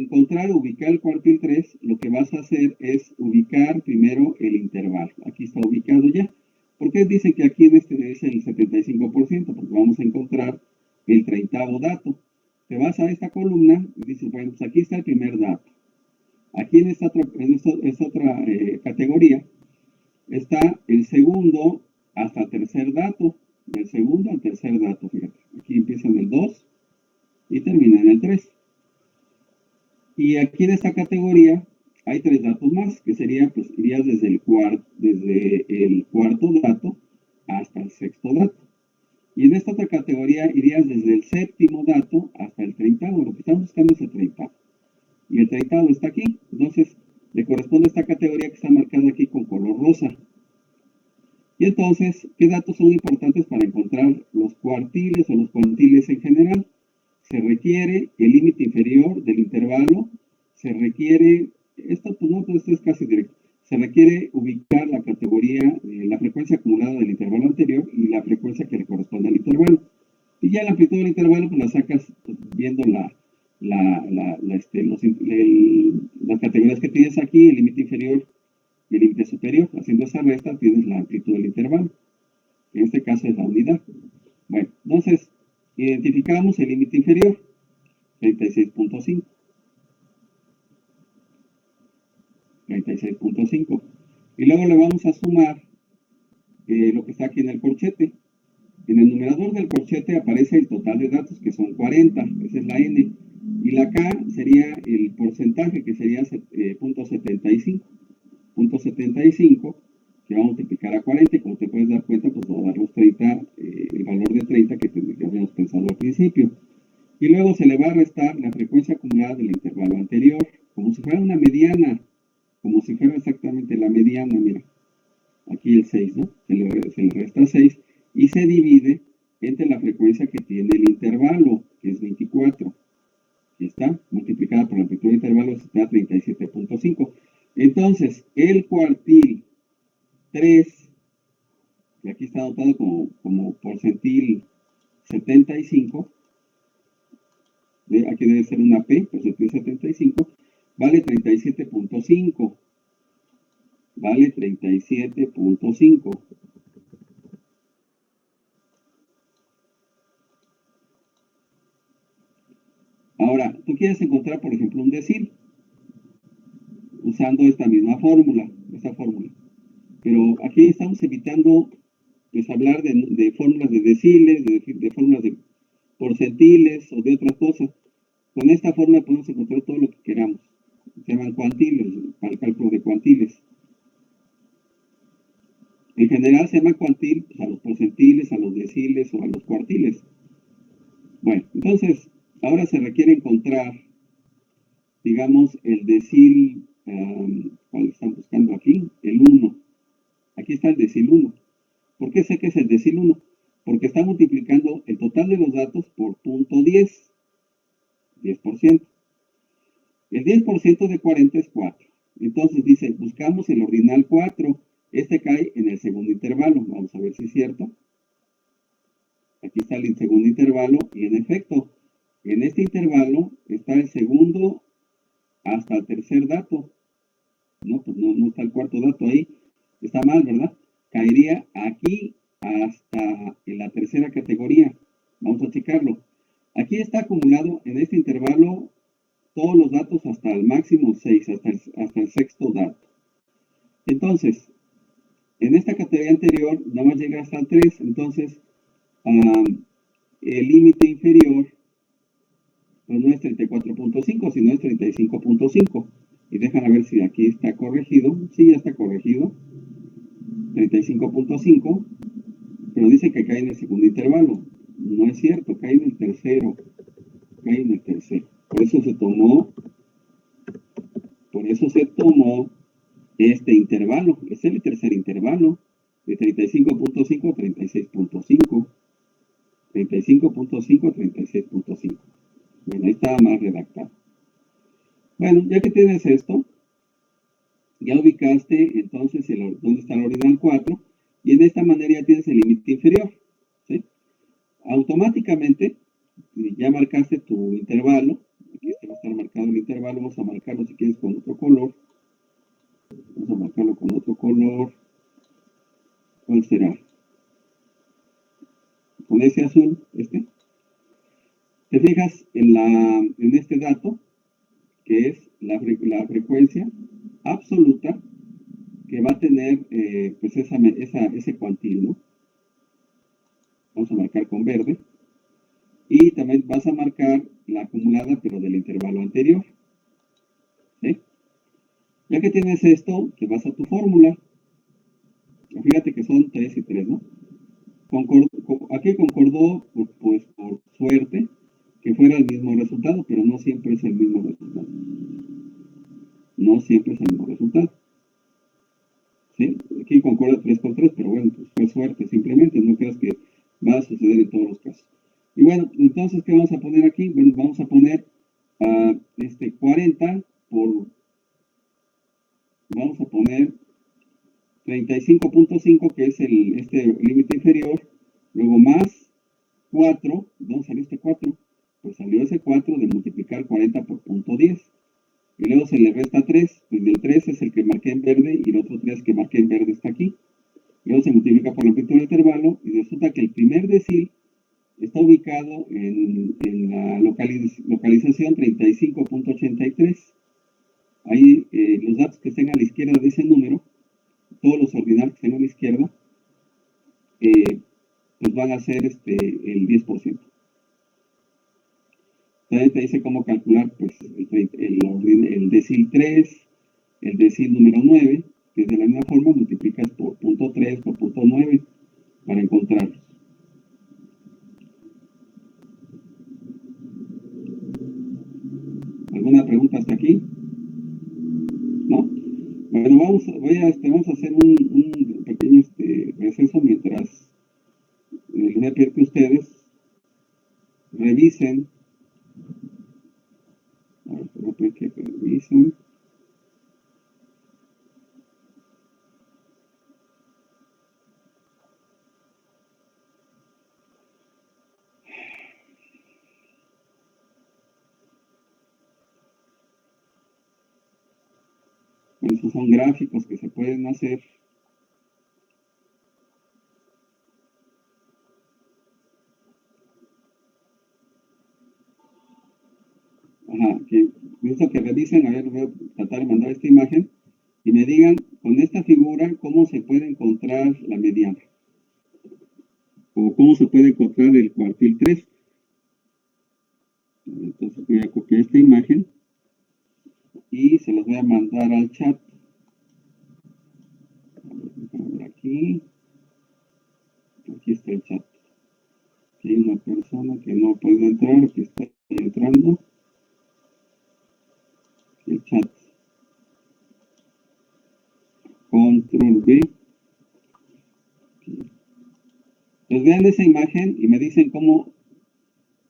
ubicar el cuartil 3, lo que vas a hacer es ubicar primero el intervalo. Aquí está ubicado ya. ¿Por qué dice que aquí en este es el 75%? Porque vamos a encontrar el 30º dato. Te vas a esta columna y dices, bueno, pues aquí está el primer dato. Aquí en esta otra categoría está el segundo hasta el tercer dato. Del segundo al tercer dato, fíjate. Aquí empieza en el 2 y termina en el 3. Y aquí en esta categoría hay 3 datos más, que sería, pues irías desde el cuarto dato hasta el sexto dato. Y en esta otra categoría irías desde el séptimo dato hasta el 30º. Lo que estamos buscando es el 30º. Y el 30º está aquí. Entonces, le corresponde a esta categoría que está marcada aquí con color rosa. Y entonces, ¿qué datos son importantes para encontrar los cuartiles o los cuantiles en general? Se requiere el límite inferior del intervalo, se requiere, esto pues no, pues esto es casi directo, se requiere ubicar la categoría, la frecuencia acumulada del intervalo anterior y la frecuencia que le corresponde al intervalo. Y ya la amplitud del intervalo pues la sacas pues, viendo las categorías que tienes aquí, el límite inferior y el límite superior. Haciendo esa resta tienes la amplitud del intervalo. En este caso es la unidad. Bueno, entonces identificamos el límite inferior, 36.5. 36.5. Y luego le vamos a sumar lo que está aquí en el corchete. En el numerador del corchete aparece el total de datos, que son 40, esa es la n. Y la k sería el porcentaje, que sería 0.75. 0.75, que va a multiplicar a 40, y como te puedes dar cuenta, pues va a dar los 30, el valor de 30 que habíamos pensado al principio. Y luego se le va a restar la frecuencia acumulada del intervalo anterior, como si fuera una mediana, como si fuera exactamente la mediana, mira. Aquí el 6, ¿no? Se le resta 6 y se divide entre la frecuencia que tiene el intervalo, que es 24. Aquí está, multiplicada por la amplitud del intervalo, está 37.5. Entonces, el cuartil 3, que aquí está anotado como porcentil 75, aquí debe ser una P, porcentil 75, vale 37.5. Vale 37.5. Ahora, tú quieres encontrar, por ejemplo, un decil usando esta misma fórmula, Pero aquí estamos evitando pues hablar de fórmulas de deciles, de fórmulas de porcentiles o de otras cosas. Con esta fórmula podemos encontrar todo lo que queramos. Se llaman cuantiles, para el cálculo de cuantiles. En general se llama cuantil pues, a los porcentiles, a los deciles o a los cuartiles. Bueno, entonces, ahora se requiere encontrar, digamos, el decil, ¿cuál están buscando aquí? El 1. Aquí está el decil 1. ¿Por qué sé que es el decil 1? Porque está multiplicando el total de los datos por punto 10. 10%. El 10% de 40 es 4. Entonces dice, buscamos el ordinal 4. Este cae en el segundo intervalo. Vamos a ver si es cierto. Aquí está el segundo intervalo y en efecto, en este intervalo está el segundo hasta el tercer dato. No, pues no está el cuarto dato ahí. Está mal, ¿verdad? Caería aquí hasta en la tercera categoría. Vamos a checarlo. Aquí está acumulado en este intervalo todos los datos hasta el máximo 6, hasta el sexto dato. Entonces, en esta categoría anterior nada más llega hasta el 3. Entonces, el límite inferior pues no es 34.5, sino es 35.5. Y déjame ver si aquí está corregido. Sí, ya está corregido. 35.5. Pero dice que cae en el segundo intervalo. No es cierto, cae en el tercero. Por eso se tomó este intervalo. Es el tercer intervalo. De 35.5 a 36.5. 35.5 a 36.5. Bueno, ahí estaba más redactado. Bueno, ya que tienes esto, ya ubicaste entonces dónde está el ordinal 4 y en esta manera ya tienes el límite inferior. ¿Sí? Automáticamente ya marcaste tu intervalo. Aquí va a estar marcado el intervalo. Vamos a marcarlo si quieres con otro color. ¿Cuál será? Con ese azul, Te fijas en este dato, que es la frecuencia absoluta que va a tener pues ese cuantil, ¿no? Vamos a marcar con verde. Y también vas a marcar la acumulada, pero del intervalo anterior. ¿Sí? Ya que tienes esto, te vas a tu fórmula. Fíjate que son 3 y 3, ¿no? Aquí concordó, pues por suerte, que fuera el mismo resultado, pero no siempre es el mismo resultado. ¿Sí? aquí concuerda 3 con 3, pero bueno, pues fue suerte simplemente, no creas que va a suceder en todos los casos. Y bueno, entonces, ¿qué vamos a poner aquí? Bueno, vamos a poner 40 por, vamos a poner 35.5, que es este límite inferior, luego más 4, ¿dónde salió este 4? Pues salió ese 4 de multiplicar 40 por punto 10. Y luego se le resta 3, pues el 3 es el que marqué en verde y el otro 3 que marqué en verde está aquí. Luego se multiplica por la amplitud del intervalo y resulta que el primer decil está ubicado en la localización 35.83. Ahí los datos que estén a la izquierda de ese número, todos los ordinales que estén a la izquierda, pues van a ser el 10%. También te dice cómo calcular pues, el decil 3, el decil número 9, que es de la misma forma, multiplicas por punto 3, por punto 9, para encontrarlos. ¿Alguna pregunta hasta aquí? ¿No? Bueno, vamos a hacer un pequeño receso mientras les voy a pedir que ustedes revisen. A ver, voy a pedir que revisen. Esos son gráficos que se pueden hacer. Ajá, que necesito que revisen, a ver, voy a tratar de mandar esta imagen y me digan con esta figura cómo se puede encontrar la mediana o cómo se puede encontrar el cuartil 3. Entonces voy a copiar esta imagen y se los voy a mandar al chat. A ver, aquí está el chat. Aquí hay una persona que no puede entrar, aquí está entrando. El chat. Control B. Entonces vean esa imagen y me dicen cómo,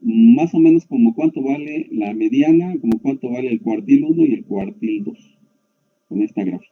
más o menos como cuánto vale la mediana, como cuánto vale el cuartil 1 y el cuartil 2 con esta gráfica.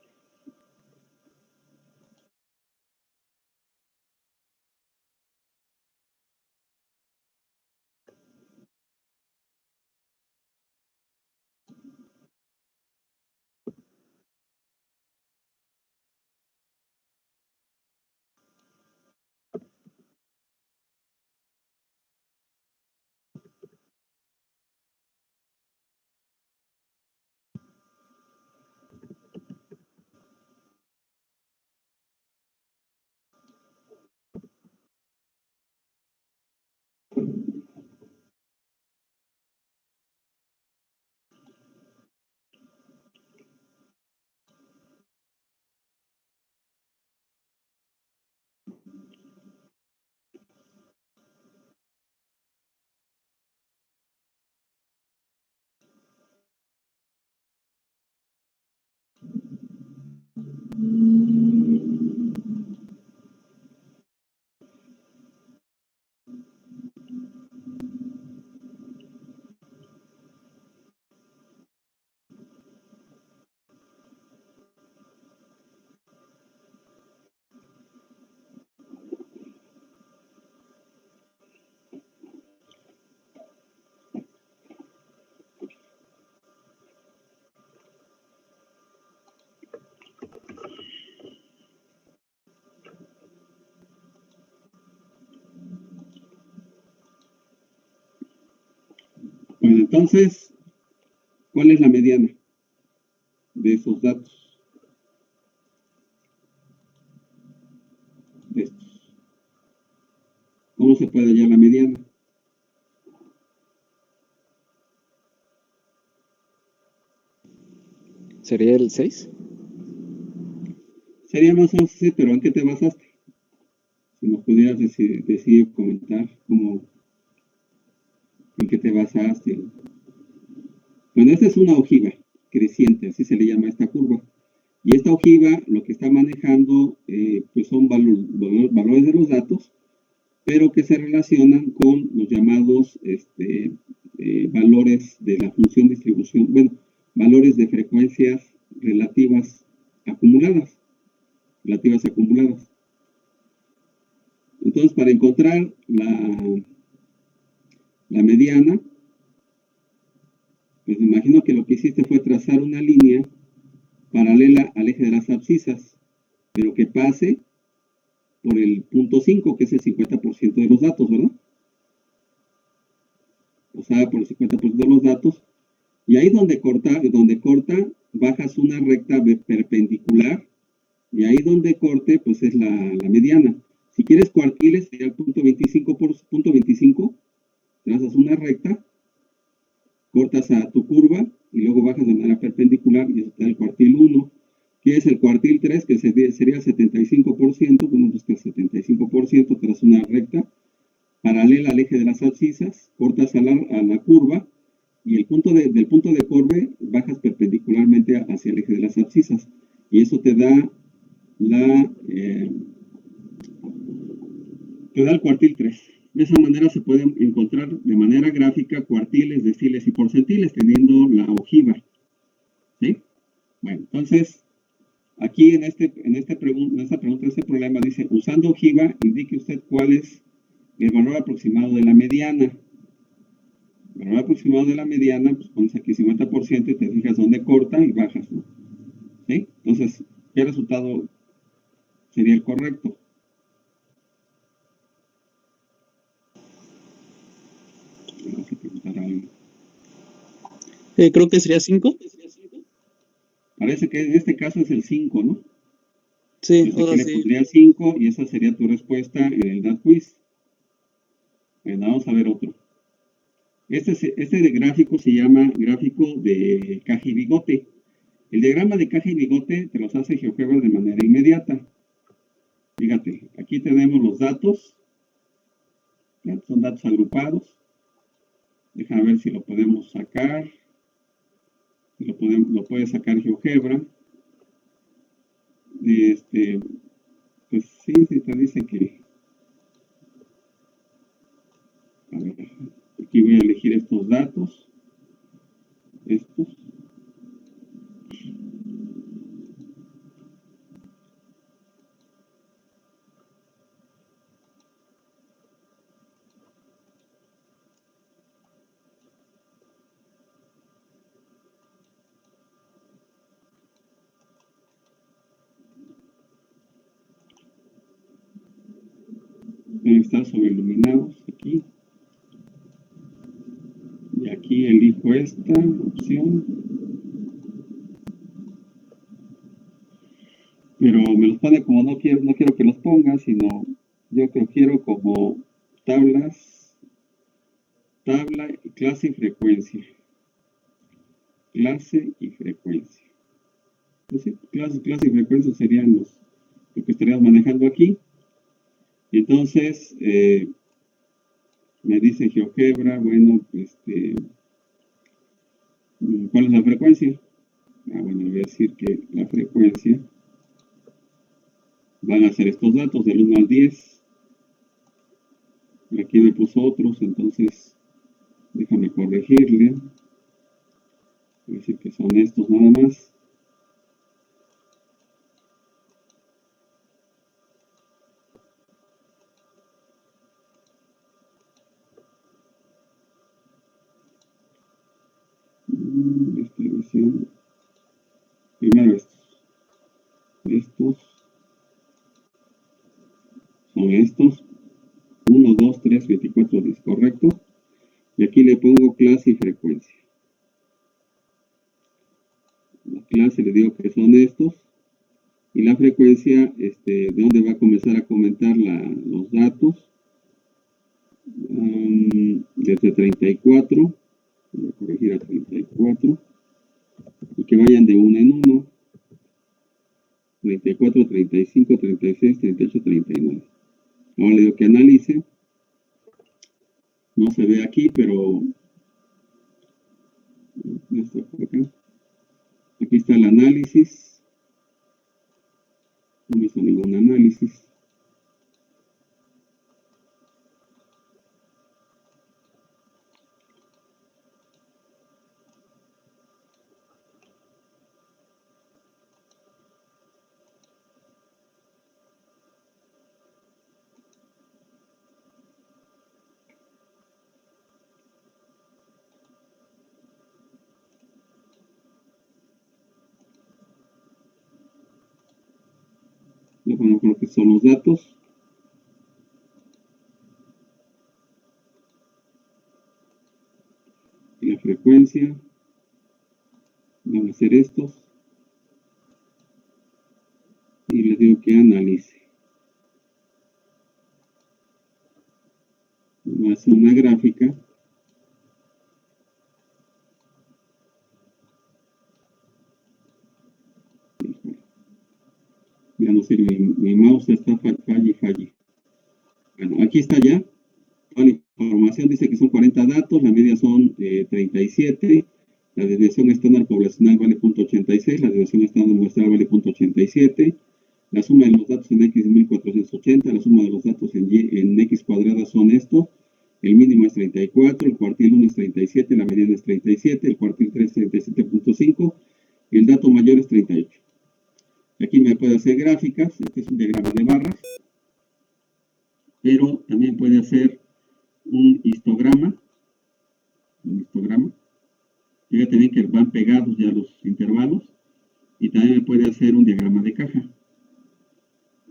Bueno, entonces, ¿cuál es la mediana de esos datos? De estos. ¿Cómo se puede hallar la mediana? ¿Sería el 6? Sería más o menos así, pero ¿en qué te basaste? Si nos pudieras decir, comentar cómo, en qué te basaste. Bueno, esta es una ojiva creciente, así se le llama esta curva. Y esta ojiva lo que está manejando pues son valores de los datos, pero que se relacionan con los llamados valores de la función distribución, bueno, valores de frecuencias relativas acumuladas. Entonces, para encontrar la mediana, pues me imagino que lo que hiciste fue trazar una línea paralela al eje de las abscisas, pero que pase por el punto 5, que es el 50% de los datos, ¿verdad? O sea, por el 50% de los datos. Y ahí donde corta, bajas una recta perpendicular, y ahí donde corte, pues es la mediana. Si quieres cuartiles, sería el punto 25, trazas una recta, cortas a tu curva, y luego bajas de manera perpendicular, y eso te da el cuartil 1, que es el cuartil 3, que sería el 75%, bueno, pues que el 75% tras una recta, paralela al eje de las abscisas, cortas a la curva, y del punto de corte bajas perpendicularmente hacia el eje de las abscisas, y eso te da el cuartil 3. De esa manera se pueden encontrar de manera gráfica cuartiles, deciles y porcentiles teniendo la ojiva. ¿Sí? Bueno, entonces, aquí en esta pregunta, este problema dice, usando ojiva, indique usted cuál es el valor aproximado de la mediana. El valor aproximado de la mediana, pues pones aquí 50% y te fijas dónde corta y bajas, ¿no? ¿Sí? Entonces, ¿qué resultado sería el correcto? Vamos a preguntar a alguien. Creo que sería 5. Parece que en este caso es el 5, ¿no? Sí, Entonces ahora aquí le sí. pondría 5 y esa sería tu respuesta en el DAT quiz. Bueno, vamos a ver otro. Este de gráfico se llama gráfico de caja y bigote. El diagrama de caja y bigote te los hace GeoGebra de manera inmediata. Fíjate, aquí tenemos los datos. ¿Ya? Son datos agrupados. Déjame ver si lo podemos sacar. Lo puede sacar GeoGebra. Pues sí, te dice que... A ver, aquí voy a elegir estos datos. Estos. Deben estar sobreiluminados aquí. Y aquí elijo esta opción. Pero me los pone como no quiero que los ponga, sino yo que quiero como tabla, clase y frecuencia. Clase y frecuencia. Pues sí, clase y frecuencia serían lo que estaríamos manejando aquí. Y entonces, me dice GeoGebra, bueno, ¿cuál es la frecuencia? Bueno, le voy a decir que la frecuencia van a ser estos datos del 1 al 10. Aquí me puso otros, entonces déjame corregirle. Voy a decir que son estos nada más. Distribución. Primero estos. Estos son estos. 1, 2, 3, 24, 10, correcto. Y aquí le pongo clase y frecuencia. La clase le digo que son estos. Y la frecuencia, de dónde va a comenzar a comentar los datos. Desde 34. Voy a corregir a 34. Y que vayan de 1 en 1. 34, 35, 36, 38, 39. Ahora le digo que analice. No se ve aquí, pero aquí está el análisis. No me hizo ningún análisis. Yo creo que son los datos. Y la frecuencia. Van a hacer estos. Y les digo que analice. Voy a hacer una gráfica. Ya no sirve, mi mouse está falle. Bueno, aquí está ya. Toda la información dice que son 40 datos, la media son 37, la desviación estándar poblacional vale 0.86, la desviación estándar muestral vale 0.87, la suma de los datos en X es 1480, la suma de los datos en X cuadrada son esto, el mínimo es 34, el cuartil 1 es 37, la mediana es 37, el cuartil 3 es 37.5 y el dato mayor es 38. Aquí me puede hacer gráficas, este es un diagrama de barras, pero también puede hacer un histograma. Fíjate bien que van pegados ya los intervalos, y también me puede hacer un diagrama de caja.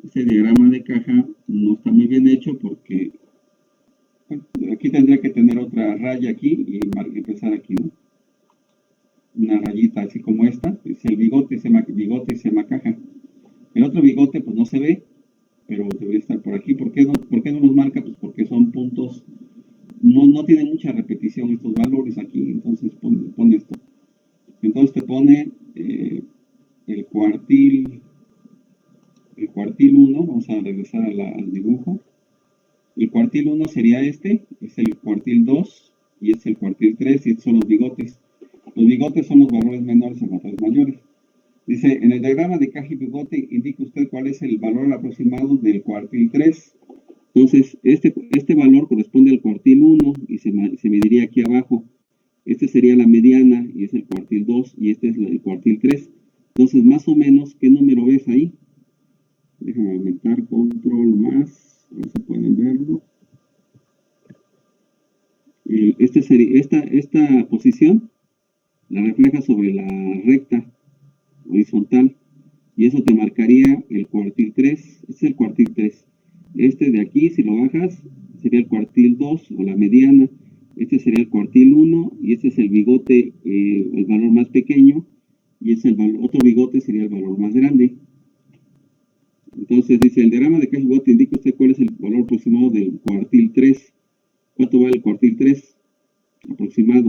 Este diagrama de caja no está muy bien hecho porque aquí tendría que tener otra raya aquí y empezar aquí, ¿no? Una rayita así como esta, es el bigote, se llama caja. El otro bigote pues no se ve, pero debería estar por aquí. ¿Por qué no los marca? Pues porque son puntos, no tiene mucha repetición estos valores aquí, entonces pone esto. Entonces te pone el cuartil 1, vamos a regresar al dibujo. El cuartil 1 sería este, es el cuartil 2, y es el cuartil 3, y estos son los bigotes. Los bigotes son los valores menores a valores mayores. Dice, en el diagrama de caja y bigote, indique usted cuál es el valor aproximado del cuartil 3. Entonces, este valor corresponde al cuartil 1 y se mediría aquí abajo. Este sería la mediana y es el cuartil 2 y este es el cuartil 3. Entonces, más o menos, ¿qué número ves ahí? Déjame aumentar control más, a ver si pueden verlo. Esta posición la refleja sobre la recta horizontal y eso te marcaría el cuartil 3. Este es el cuartil 3. Este de aquí, si lo bajas, sería el cuartil 2 o la mediana. Este sería el cuartil 1 y este es el bigote, el valor más pequeño, y otro bigote sería el valor más grande. Entonces dice, el diagrama de caja y bigote indica usted cuál es el valor aproximado del cuartil 3. ¿Cuánto vale el cuartil 3? Aproximado.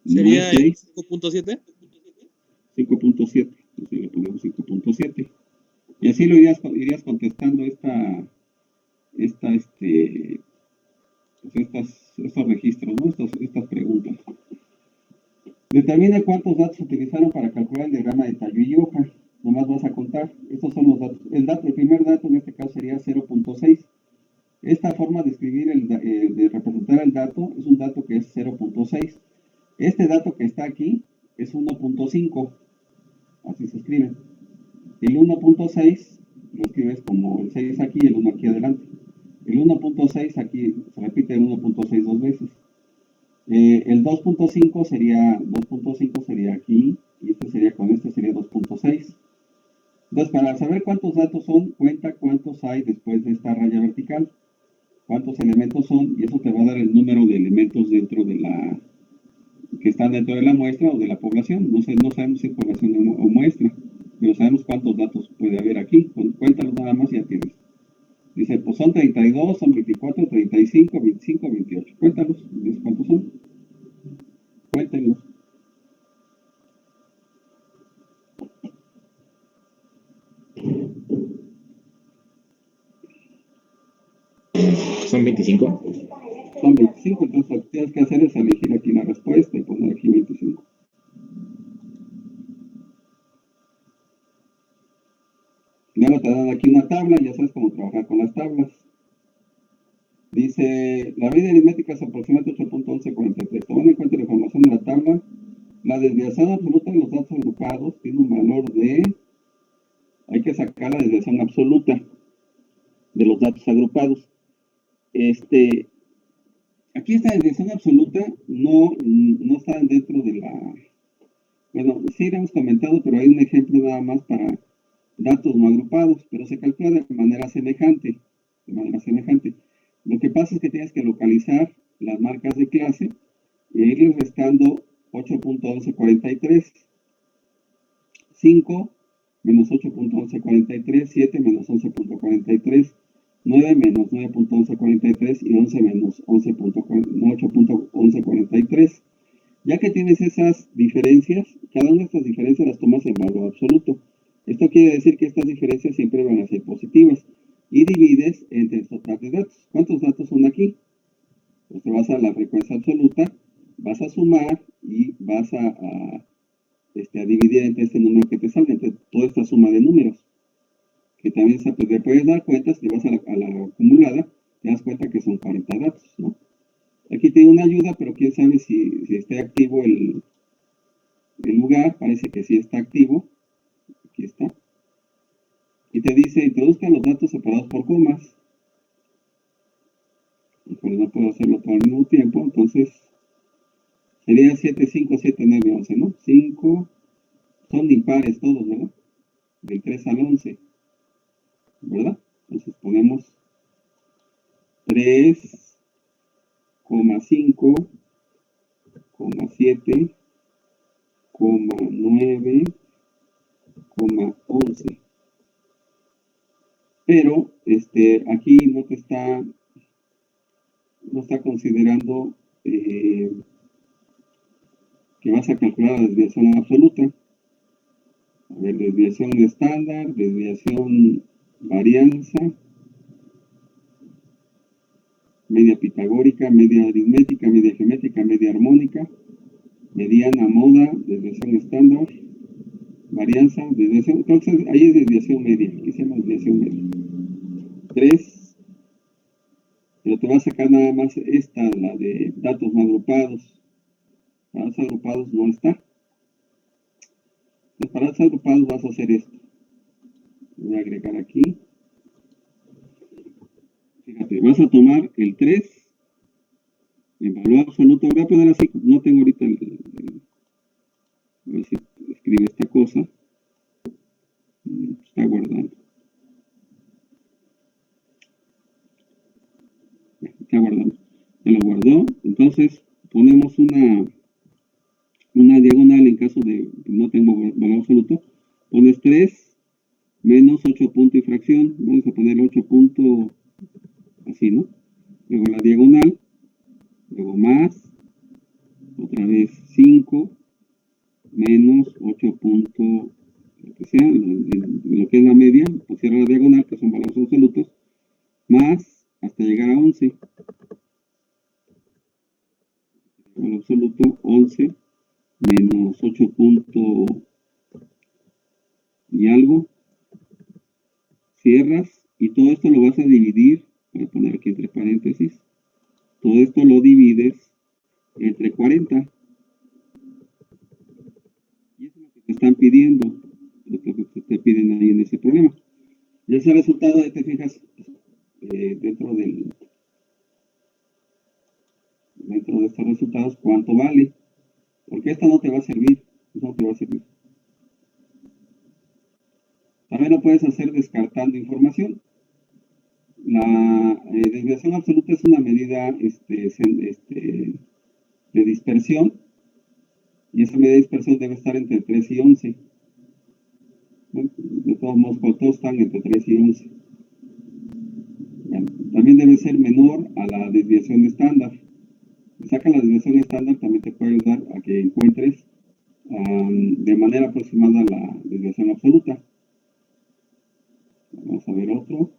¿Sería 5.7? 5.7. Entonces le ponemos 5.7. Y así lo irías contestando estos registros, ¿no? Estas preguntas. Determina cuántos datos se utilizaron para calcular el diagrama de tallo y hoja. Nomás vas a contar. Estos son los datos. El primer dato en este caso sería 0.6. Esta forma de escribir, de representar el dato, es un dato que es 0.6. Este dato que está aquí es 1.5. Así se escribe. El 1.6 lo escribes como el 6 aquí y el 1 aquí adelante. El 1.6 aquí se repite el 1.6 dos veces. El 2.5 sería aquí y este sería 2.6. Entonces, para saber cuántos datos son, cuenta cuántos hay después de esta raya vertical, cuántos elementos son, y eso te va a dar el número de elementos que están dentro de la muestra o de la población. No sabemos si es población o muestra, pero sabemos cuántos datos puede haber aquí. Cuéntalos nada más y ya tienes. Dice, pues son 32, son 24, 35, 25, 28. Cuéntalos, ¿cuántos son? Cuéntenlos. ¿Son 25? Son 25, entonces lo que tienes que hacer es elegir aquí la respuesta y poner aquí 25. luego te dan aquí una tabla, ya sabes cómo trabajar con las tablas. Dice, la medida aritmética es aproximadamente 8.1143. Tomando en cuenta la información de la tabla, la desviación absoluta de los datos agrupados tiene un valor de... Hay que sacar la desviación absoluta de los datos agrupados. Aquí esta desviación absoluta no está dentro de la... Bueno, sí la hemos comentado, pero hay un ejemplo nada más para datos no agrupados, pero se calcula de manera semejante. Lo que pasa es que tienes que localizar las marcas de clase e irles restando 8.1143. 5 menos 8.1143, 7 menos 11.43, 9 menos 9.1143 y 11 menos 8.1143. Ya que tienes esas diferencias, cada una de estas diferencias las tomas en valor absoluto. Esto quiere decir que estas diferencias siempre van a ser positivas. Y divides entre el total de datos. ¿Cuántos datos son aquí? Pues te vas a la frecuencia absoluta, vas a sumar y vas a dividir entre este número que te salga, entre toda esta suma de números. Que también te puedes dar cuenta, si te vas a la acumulada, te das cuenta que son 40 datos, ¿no? Aquí tiene una ayuda, pero quién sabe si esté activo el lugar. Parece que sí está activo. Aquí está. Y te dice, introduzca los datos separados por comas. Pues no puedo hacerlo todo al mismo tiempo, entonces sería 7, 5, 7, 9, 11, ¿no? 5, son impares todos, ¿verdad? Del 3 al 11, ¿verdad? Entonces ponemos 3, 5, 7, 9, 11. Pero aquí no está considerando que vas a calcular la desviación absoluta. A ver, desviación estándar, desviación varianza, media pitagórica, media aritmética, media geométrica, media armónica, mediana, moda, desviación estándar, varianza, desviación, entonces ahí es desviación media, aquí se llama desviación media. 3, pero te va a sacar nada más esta, la de datos no agrupados. Para datos agrupados no está. Entonces para datos agrupados vas a hacer esto. Voy a agregar aquí. Fíjate, vas a tomar el 3 en valor absoluto. Voy a poner así, no tengo ahorita a ver si escribe esta cosa. Está guardando. Está guardando. Ya lo guardó. Entonces ponemos una diagonal en caso de que no tengo valor absoluto. Pones 3 menos 8 punto y fracción. Vamos a poner 8 punto así, ¿no? Luego la diagonal. Luego más. Otra vez 5 menos 8 punto lo que sea, lo que es la media, pues cierra la diagonal, que son valores absolutos, más hasta llegar a 11. Valor absoluto 11 menos 8 punto y algo. Cierras y todo esto lo vas a dividir, voy a poner aquí entre paréntesis, todo esto lo divides entre 40. Y eso es lo que te están pidiendo, lo que te piden ahí en ese problema. Y ese resultado, te fijas, dentro de estos resultados, cuánto vale. Porque esta no te va a servir, no te va a servir. También lo puedes hacer descartando información. La desviación absoluta es una medida de dispersión, y esa medida de dispersión debe estar entre 3 y 11. De todos modos, todos están entre 3 y 11. Bueno, también debe ser menor a la desviación estándar. Si sacas la desviación estándar, también te puede ayudar a que encuentres de manera aproximada la desviación absoluta. Vamos a ver otro.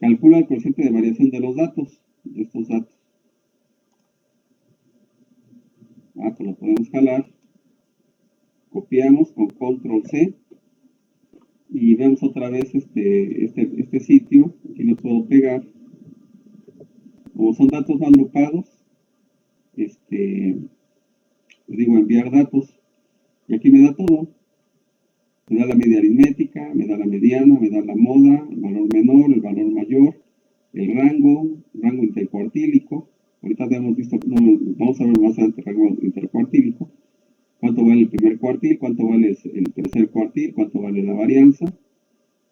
Calcula el coeficiente de variación de los datos, de estos datos. Pues lo podemos jalar. Copiamos con control C. y vemos otra vez este sitio. Aquí lo puedo pegar. Como son datos no agrupados, les digo enviar datos, y aquí me da todo. Me da la media aritmética, me da la mediana, me da la moda, el valor menor, el valor mayor, el rango intercuartílico. Ahorita ya hemos visto, no, vamos a ver más adelante el rango intercuartílico. Cuánto vale el primer cuartil, cuánto vale el tercer cuartil, cuánto vale la varianza,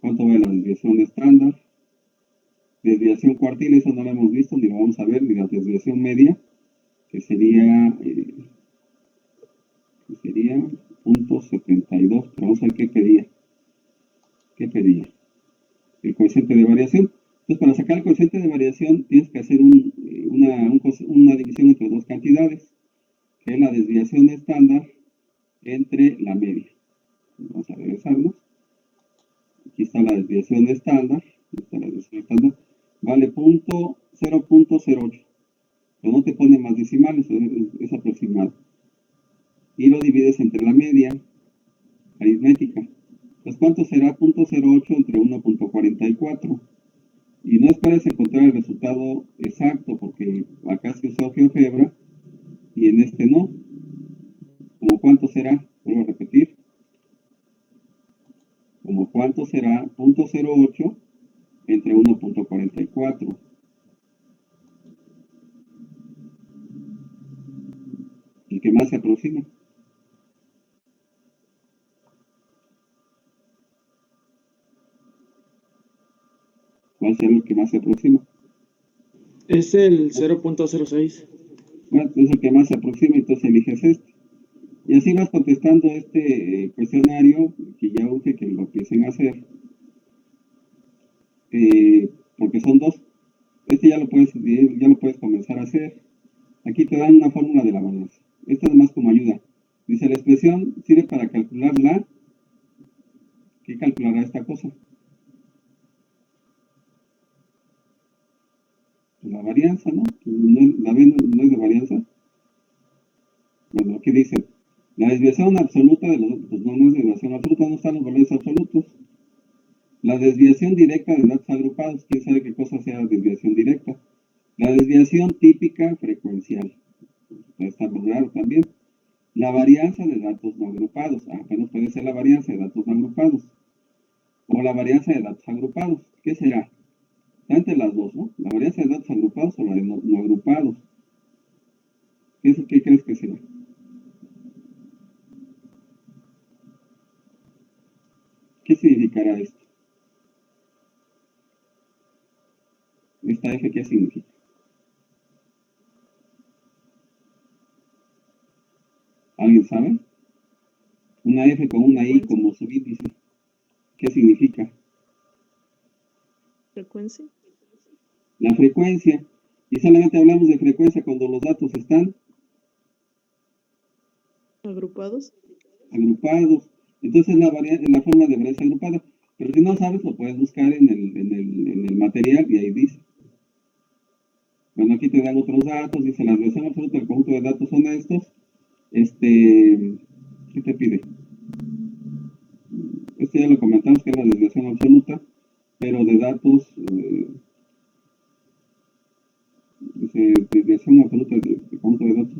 cuánto vale la desviación estándar. Desviación cuartil, eso no lo hemos visto, ni lo vamos a ver, ni la desviación media, que sería 0.72, pero vamos a ver qué pedía. El coeficiente de variación. Entonces, para sacar el coeficiente de variación, tienes que hacer una división entre dos cantidades, que es la desviación estándar entre la media. Vamos a regresarnos. Aquí está la desviación estándar. Vale 0.08. Pero no te pone más decimales, es aproximado. Y lo divides entre la media aritmética. Pues ¿cuánto será 0.08 entre 1.44? Y no esperes encontrar el resultado exacto, porque acá se usó GeoGebra y en este no. ¿Como cuánto será? Vuelvo a repetir. ¿Como cuánto será 0.08 entre 1.44? El que más se aproxima. ¿Cuál será el que más se aproxima? Es el 0.06. Bueno, es el que más se aproxima, entonces eliges este. Y así vas contestando este cuestionario, que ya urge que lo empiecen a hacer. Porque son dos. Este ya lo puedes comenzar a hacer. Aquí te dan una fórmula de la balanza. Esta es más como ayuda. Dice, la expresión sirve para calcular ¿qué calculará esta cosa? La varianza, ¿no? La B no es de varianza. Bueno, aquí dice, la desviación absoluta de los, pues no es desviación absoluta, no están los valores absolutos. La desviación directa de datos agrupados, quién sabe qué cosa sea desviación directa. La desviación típica frecuencial, está muy raro también. La varianza de datos no agrupados, bueno, puede ser la varianza de datos no agrupados. O la varianza de datos agrupados, ¿qué será? Está entre las dos, ¿no? La varianza de datos agrupados o la de no agrupados. ¿Qué crees que será? ¿Qué significará esto? ¿Esta F qué significa? ¿Alguien sabe? Una F con una I como subíndice. ¿Qué significa? Frecuencia. La frecuencia. Y solamente hablamos de frecuencia cuando los datos están Agrupados. Entonces es la forma de varianza agrupada. Pero si no sabes, lo puedes buscar en el material y ahí dice. Bueno, aquí te dan otros datos. Dice, la desviación absoluta del conjunto de datos son estos. ¿Qué te pide? Este ya lo comentamos, que es la desviación absoluta, pero de datos, dice, desviación absoluta del conjunto de datos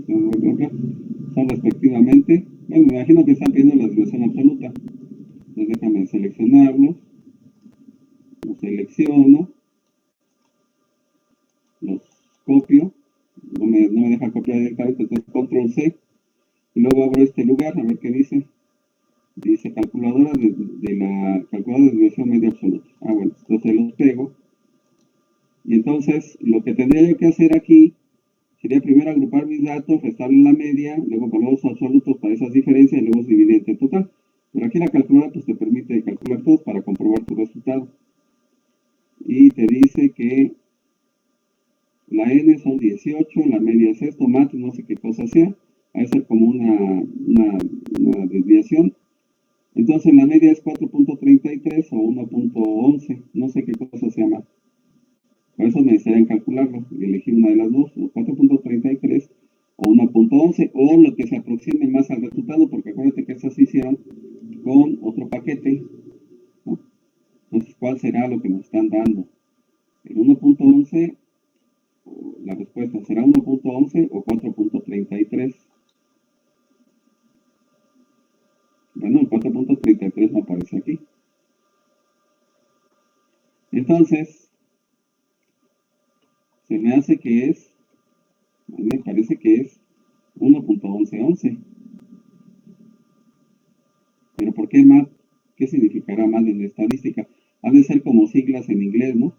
son respectivamente, bueno, me imagino que están pidiendo la desviación absoluta. Entonces déjame seleccionarlos, los selecciono, los copio, no me deja copiar directamente, entonces control C, y luego abro este lugar, a ver qué dice. Dice calculadora de la calculadora de desviación media absoluta. Bueno, entonces los pego. Y entonces lo que tendría yo que hacer aquí sería primero agrupar mis datos, restarle la media, luego poner los absolutos para esas diferencias y luego dividir entre el total. Pero aquí la calculadora pues te permite calcular todos para comprobar tu resultado. Y te dice que la n son 18, la media es esto, más no sé qué cosa sea. Va a ser como una desviación. Entonces la media es 4.33 o 1.11, no sé qué cosa se llama. Por eso necesitarían calcularlo y elegir una de las dos, o 4.33 o 1.11, o lo que se aproxime más al resultado, porque acuérdate que estas se hicieron con otro paquete, ¿no? ¿cuál será lo que nos están dando? ¿El 1.11? La respuesta será 1.11 o 4.33. Bueno, el 4.33 no aparece aquí. Entonces, se me hace que es, a mí me parece que es 1.1111. Pero ¿por qué más? ¿Qué significará más en la estadística? Ha de ser como siglas en inglés, ¿no?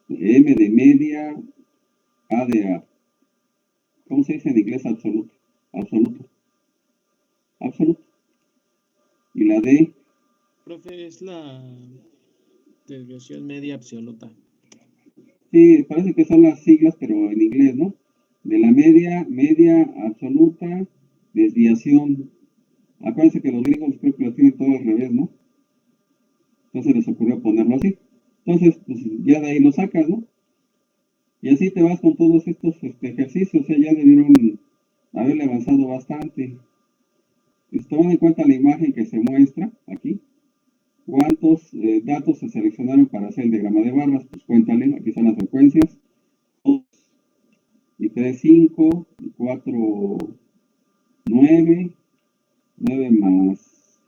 M de media, A de A. ¿Cómo se dice en inglés absoluto? Absoluto. Absoluto. Y la D, Profe, es la desviación media absoluta. sí, parece que son las siglas, pero en inglés, ¿no? De la media, media absoluta, desviación. Acuérdense que los gringos creo que lo tienen todo al revés, ¿no? Entonces les ocurrió ponerlo así. Entonces, pues ya de ahí lo sacas, ¿no? Y así te vas con todos estos ejercicios, o sea, ya debieron haberle avanzado bastante. Tomando en cuenta la imagen que se muestra aquí, ¿cuántos datos se seleccionaron para hacer el diagrama de barras? Pues cuéntale, aquí están las frecuencias. 2 y 3, 5, y 4, 9, 9 más,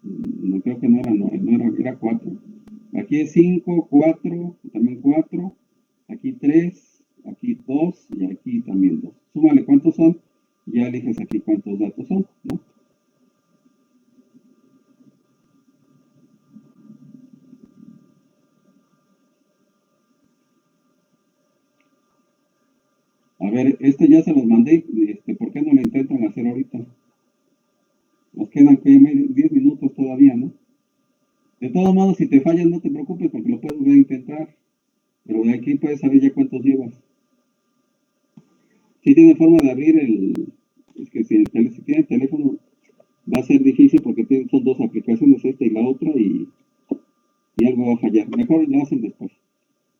no creo que no era 9, era 4. Aquí es 5, 4, también 4, aquí 3, aquí 2 y aquí también 2. Súmale cuántos son, ya eliges aquí cuántos datos son, ¿no? A ver, ya se los mandé, ¿por qué no lo intentan hacer ahorita? Nos quedan 10 minutos todavía, ¿no? De todos modos, si te fallan, no te preocupes porque lo puedes intentar, pero de aquí puedes saber ya cuántos llevas. Si tiene forma de abrir es que si tiene teléfono va a ser difícil porque son dos aplicaciones, esta y la otra, y algo va a fallar. Mejor lo hacen después.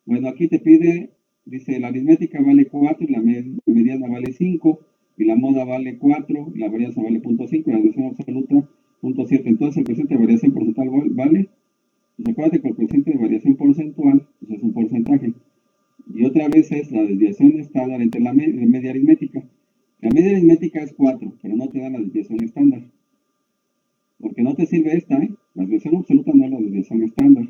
Bueno, aquí te pide, dice, la aritmética vale 4, y la mediana vale 5, y la moda vale 4, y la varianza vale 0.5, y la desviación absoluta 0.7. Entonces el coeficiente de variación porcentual vale, pues acuérdate que el coeficiente de variación porcentual pues es un porcentaje. Y otra vez es la desviación estándar entre la media aritmética. La media aritmética es 4, pero no te da la desviación estándar. Porque no te sirve esta, ¿eh? La desviación absoluta no es la desviación estándar.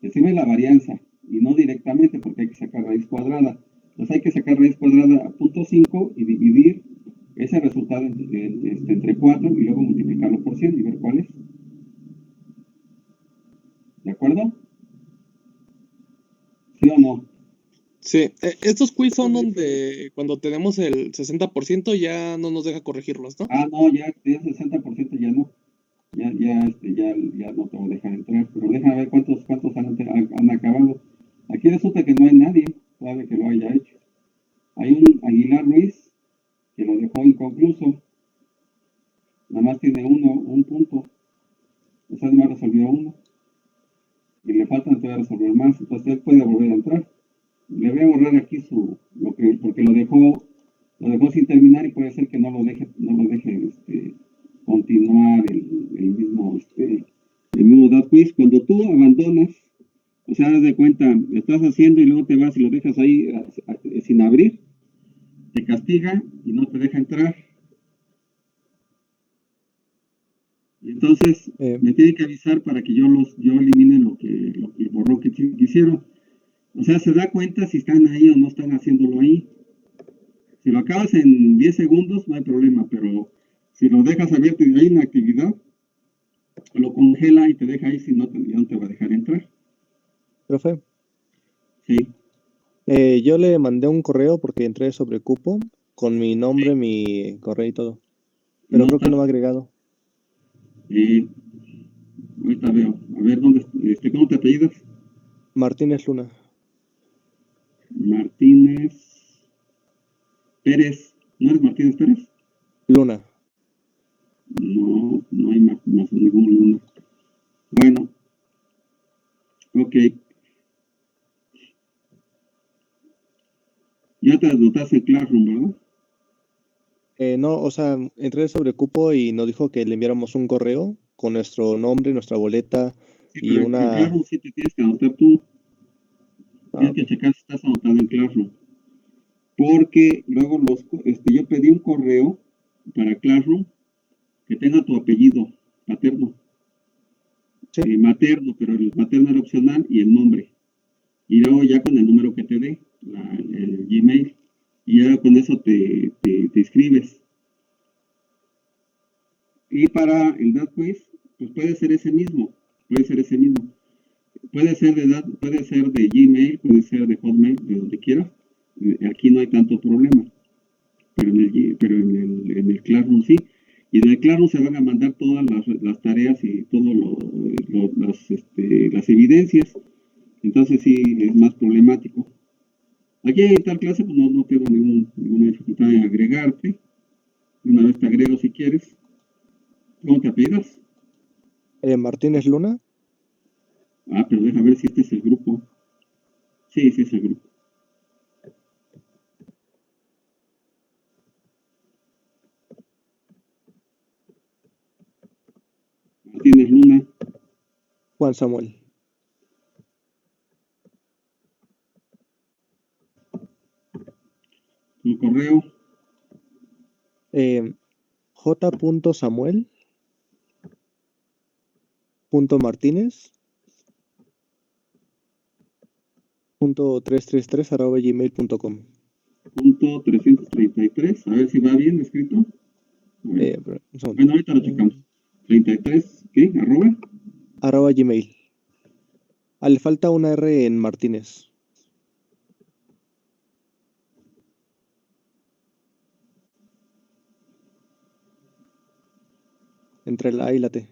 Te sirve la varianza, y no directamente porque hay que sacar raíz cuadrada. Entonces hay que sacar raíz cuadrada a 0.5 y dividir ese resultado entre 4 y luego multiplicarlo por 100 y ver cuál es. ¿De acuerdo? ¿Sí o no? Sí, estos quiz son donde cuando tenemos el 60% ya no nos deja corregirlos, ¿no? Ah, no, ya el 60% ya no. Ya no te voy a dejar entrar, pero déjame ver cuántos han acabado. Aquí resulta que no hay nadie todavía que lo haya hecho. Hay un Aguilar Ruiz que lo dejó inconcluso. Nada más tiene un punto. O sea, no resolvió uno. Y le faltan todavía resolver más. Entonces él puede volver a entrar. Le voy a borrar aquí porque lo dejó sin terminar y puede ser que no lo deje continuar el mismo DAT quiz. Cuando tú abandonas, o sea, haz de cuenta, lo estás haciendo y luego te vas y lo dejas ahí sin abrir, te castiga y no te deja entrar. Y entonces me tiene que avisar para que yo elimine el borrón que hicieron. O sea, se da cuenta si están ahí o no están haciéndolo ahí. Si lo acabas en 10 segundos, no hay problema, pero si lo dejas abierto y hay una actividad, lo congela y te deja ahí, si no, ya no te va a dejar entrar. Profe, Sí. yo le mandé un correo porque entré sobre cupo con mi nombre, mi correo y todo. Pero No creo que está. no me ha agregado. Ahorita veo. A ver, ¿cómo te apellidas? Martínez Luna. Martínez Pérez. ¿No eres Martínez Pérez? Luna. No hay ningún Luna. Bueno, ok. Ya te anotaste el Classroom, ¿verdad? No, o sea, entré sobre cupo y nos dijo que le enviáramos un correo con nuestro nombre, nuestra boleta, Sí, y pero en una... Classroom sí te tienes que anotar tú. Ah, Tienes que checar si estás anotado en Classroom. Porque luego yo pedí un correo para Classroom que tenga tu apellido paterno, sí, materno, pero el materno era opcional y el nombre. Y luego ya con el número que te dé, el Gmail, y ya con eso te inscribes. Y para el DATQuiz, pues puede ser ese mismo, puede ser ese mismo. Puede ser puede ser de Gmail, puede ser de Hotmail, de donde quieras. Aquí no hay tanto problema, pero en el Classroom sí. Y en el Classroom se van a mandar todas las tareas y todas las evidencias. Entonces sí es más problemático. Aquí en tal clase pues no tengo ninguna dificultad en agregarte. Una vez te agrego si quieres. ¿Cómo te apellidas? Martínez Luna. Ah, pero deja ver si este es el grupo. Sí, sí es el grupo. Martínez Luna. Juan Samuel. Tu correo. j.samuel.martinez.333@gmail.com. Punto 333. A ver si va bien escrito. A ver. Un segundo. Bueno, ahorita lo checamos. 33, ¿qué? ¿Arroba? @gmail. Le falta una R en Martínez. Entre la A y la T.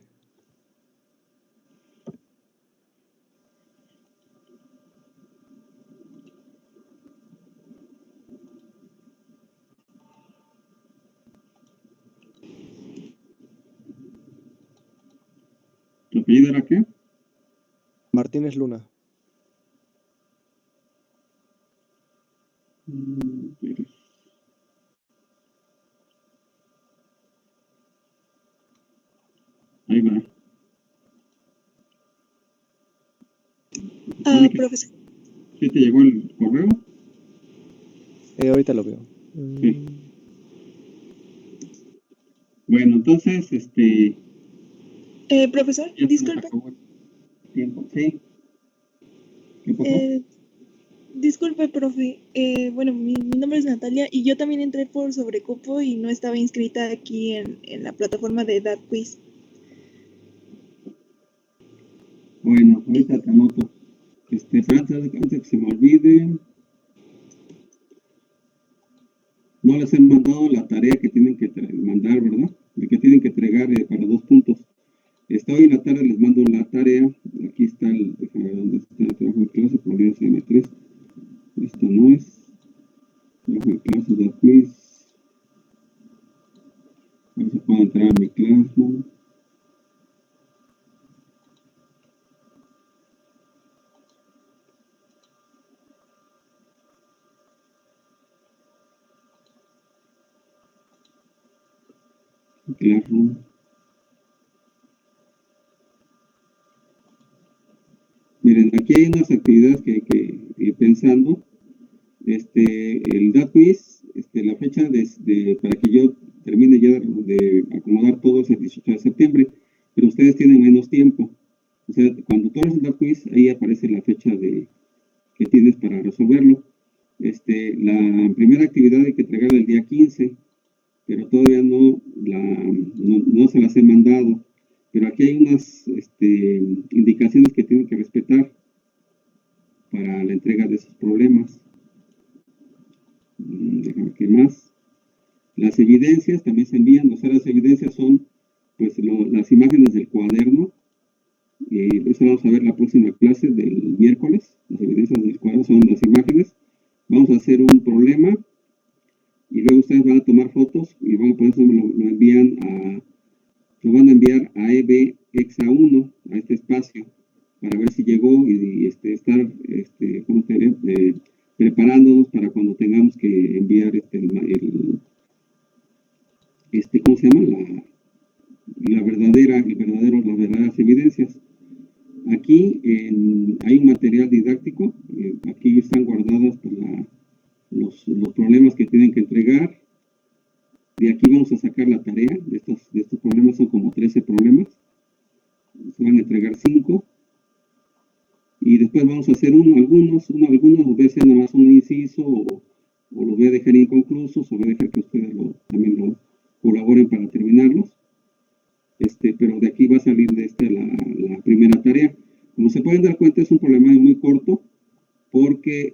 ¿Tu apellido era qué? Martínez Luna. Pérez. Ahí va. Profesor. ¿Sí te llegó el correo? Ahorita lo veo. Sí. Bueno, entonces, Profesor, ya se nos disculpe. acabó el tiempo. Sí. ¿Qué pasó? Disculpe, profe. Bueno, mi nombre es Natalia y yo también entré por sobrecupo y no estaba inscrita aquí en la plataforma de DATQuiz. Bueno, ahorita te anoto. Pero antes que se me olvide, no les he mandado la tarea que tienen que mandar, ¿verdad? De que tienen que entregar para 2 puntos. Hoy en la tarde les mando la tarea. Aquí está déjame ver dónde está el trabajo de clase, probabilidades M3. Esta no es. Trabajo de clase de quiz. A ver si puedo entrar a mi clase. Classroom. Miren, aquí hay unas actividades que ir pensando. El DATQuiz, la fecha para que yo termine ya de acomodar todo es el 18 de septiembre, pero ustedes tienen menos tiempo. O sea, cuando tú haces el DATQuiz, ahí aparece la fecha que tienes para resolverlo. La primera actividad hay que entregarla el día 15, pero todavía no se las he mandado. Pero aquí hay unas indicaciones que tienen que respetar para la entrega de esos problemas. Déjame ver qué más. Las evidencias también se envían. O sea, las evidencias son pues las imágenes del cuaderno. Eso vamos a ver la próxima clase del miércoles. Las evidencias del cuaderno son las imágenes. Vamos a hacer un problema y luego ustedes van a tomar fotos y por eso lo van a enviar a EBEXA1, a este espacio, para ver si llegó y estar preparándonos para cuando tengamos que enviar ¿cómo se llama? Las verdaderas evidencias. Aquí aquí hay un material didáctico. Aquí están guardados pues, los problemas que tienen que entregar. De aquí vamos a sacar la tarea. De estos problemas son como 13 problemas. Se van a entregar 5. Y después vamos a hacer algunos los voy a hacer nada más un inciso o los voy a dejar inconclusos o voy a dejar que ustedes también lo colaboren para terminarlos. Pero de aquí va a salir la primera tarea. Como se pueden dar cuenta, es un problema muy corto porque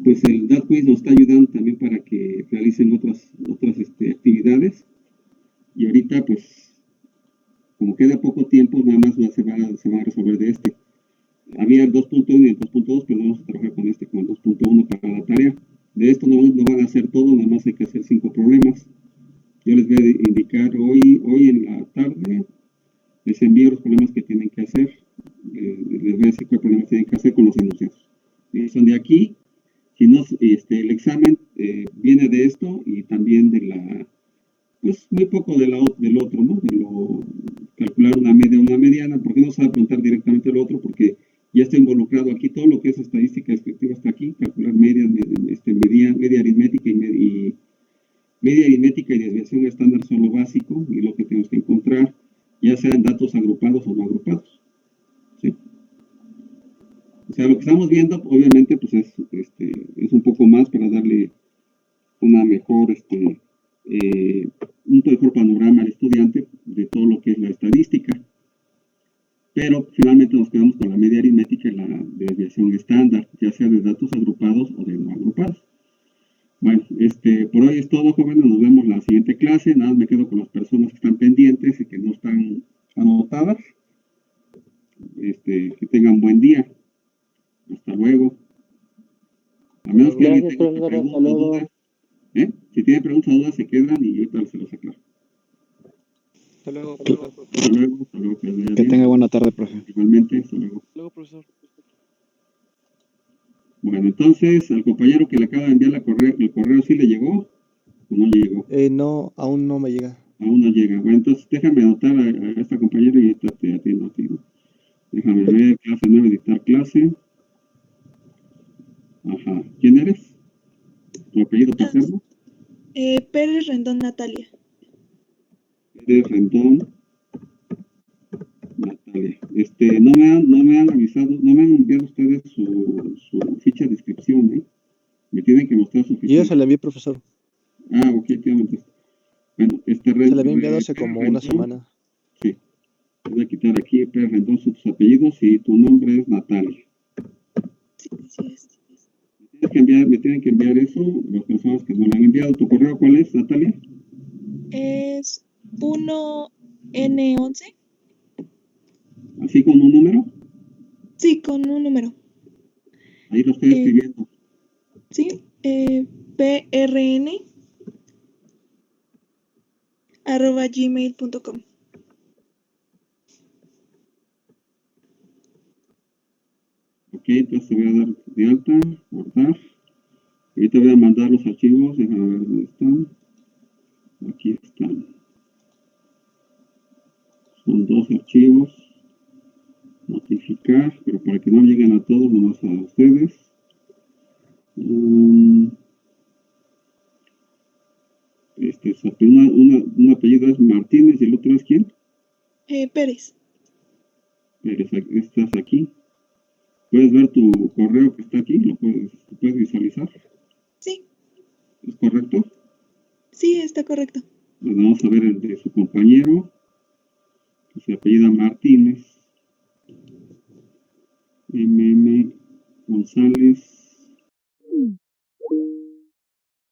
pues el DATQuiz nos está ayudando también para que realicen otras actividades. Y ahorita pues como queda poco tiempo, nada más se van a resolver de este. Había el 2.1 y el 2.2, pero no vamos a trabajar con con el 2.1 para la tarea. De esto no van a hacer todo, nada más hay que hacer 5 problemas. Yo les voy a indicar hoy en la tarde, les envío los problemas que tienen que hacer. Les voy a decir qué problemas tienen que hacer con los enunciados. Y son de aquí. Si no, el examen viene de esto y también pues muy poco del otro, ¿no? Calcular una media, una mediana, porque no se va a preguntar directamente el otro, porque ya está involucrado aquí todo lo que es estadística descriptiva está aquí, calcular media aritmética y media aritmética y desviación estándar son lo básico y lo que tenemos que encontrar, ya sean datos agrupados o no agrupados. ¿Sí? O sea, lo que estamos viendo, obviamente, pues es un poco más para darle una mejor, un mejor panorama al estudiante de todo lo que es la estadística. Pero finalmente nos quedamos con la media aritmética y la desviación estándar, ya sea de datos agrupados o de no agrupados. Bueno, por hoy es todo, jóvenes. Nos vemos en la siguiente clase. Nada más me quedo con las personas que están pendientes y que no están anotadas. Que tengan buen día. Hasta luego. A menos que alguien tenga preguntas o dudas. Si tienen preguntas o dudas, se quedan y ahorita se los aclaro. Hasta luego. Hasta luego. Que tenga buena tarde, profe. Igualmente, hasta luego. Hasta luego, profesor. Bueno, entonces, al compañero que le acaba de enviar el correo, ¿sí le llegó o no le llegó? No, aún no me llega. Aún no llega. Bueno, entonces déjame anotar a esta compañera y ahorita te atiendo a ti, ¿no? Déjame ver, clase 9, dictar clase. Ajá. ¿Quién eres? ¿Tu apellido paterno? Pérez Rendón Natalia. Pérez Rendón Natalia. No me han avisado, no me han enviado ustedes su ficha de inscripción, ¿eh? Me tienen que mostrar su ficha. Yo ya se la envié, profesor. Ok, entonces. Bueno, Se la había enviado hace como una semana. Sí. Voy a quitar aquí Pérez Rendón sus apellidos y tu nombre es Natalia. Sí, así es. Me tienen que enviar eso las personas que no le han enviado. ¿Tu correo cuál es, Natalia? Es 1N11. ¿Así con un número? Sí, con un número. Ahí lo estoy escribiendo. Sí, prn@gmail.com. Ok, entonces te voy a dar de alta, guardar. Y te voy a mandar los archivos. Déjame ver dónde están. Aquí están. Son 2 archivos. Notificar, pero para que no lleguen a todos, nomás a ustedes. Un apellido es Martínez y el otro es ¿quién? Pérez. Pérez, estás aquí. ¿Puedes ver tu correo que está aquí? ¿Lo puedes visualizar? Sí, ¿Es correcto? sí, está correcto. Bueno, vamos a ver el de su compañero, que se apellida Martínez. MM González.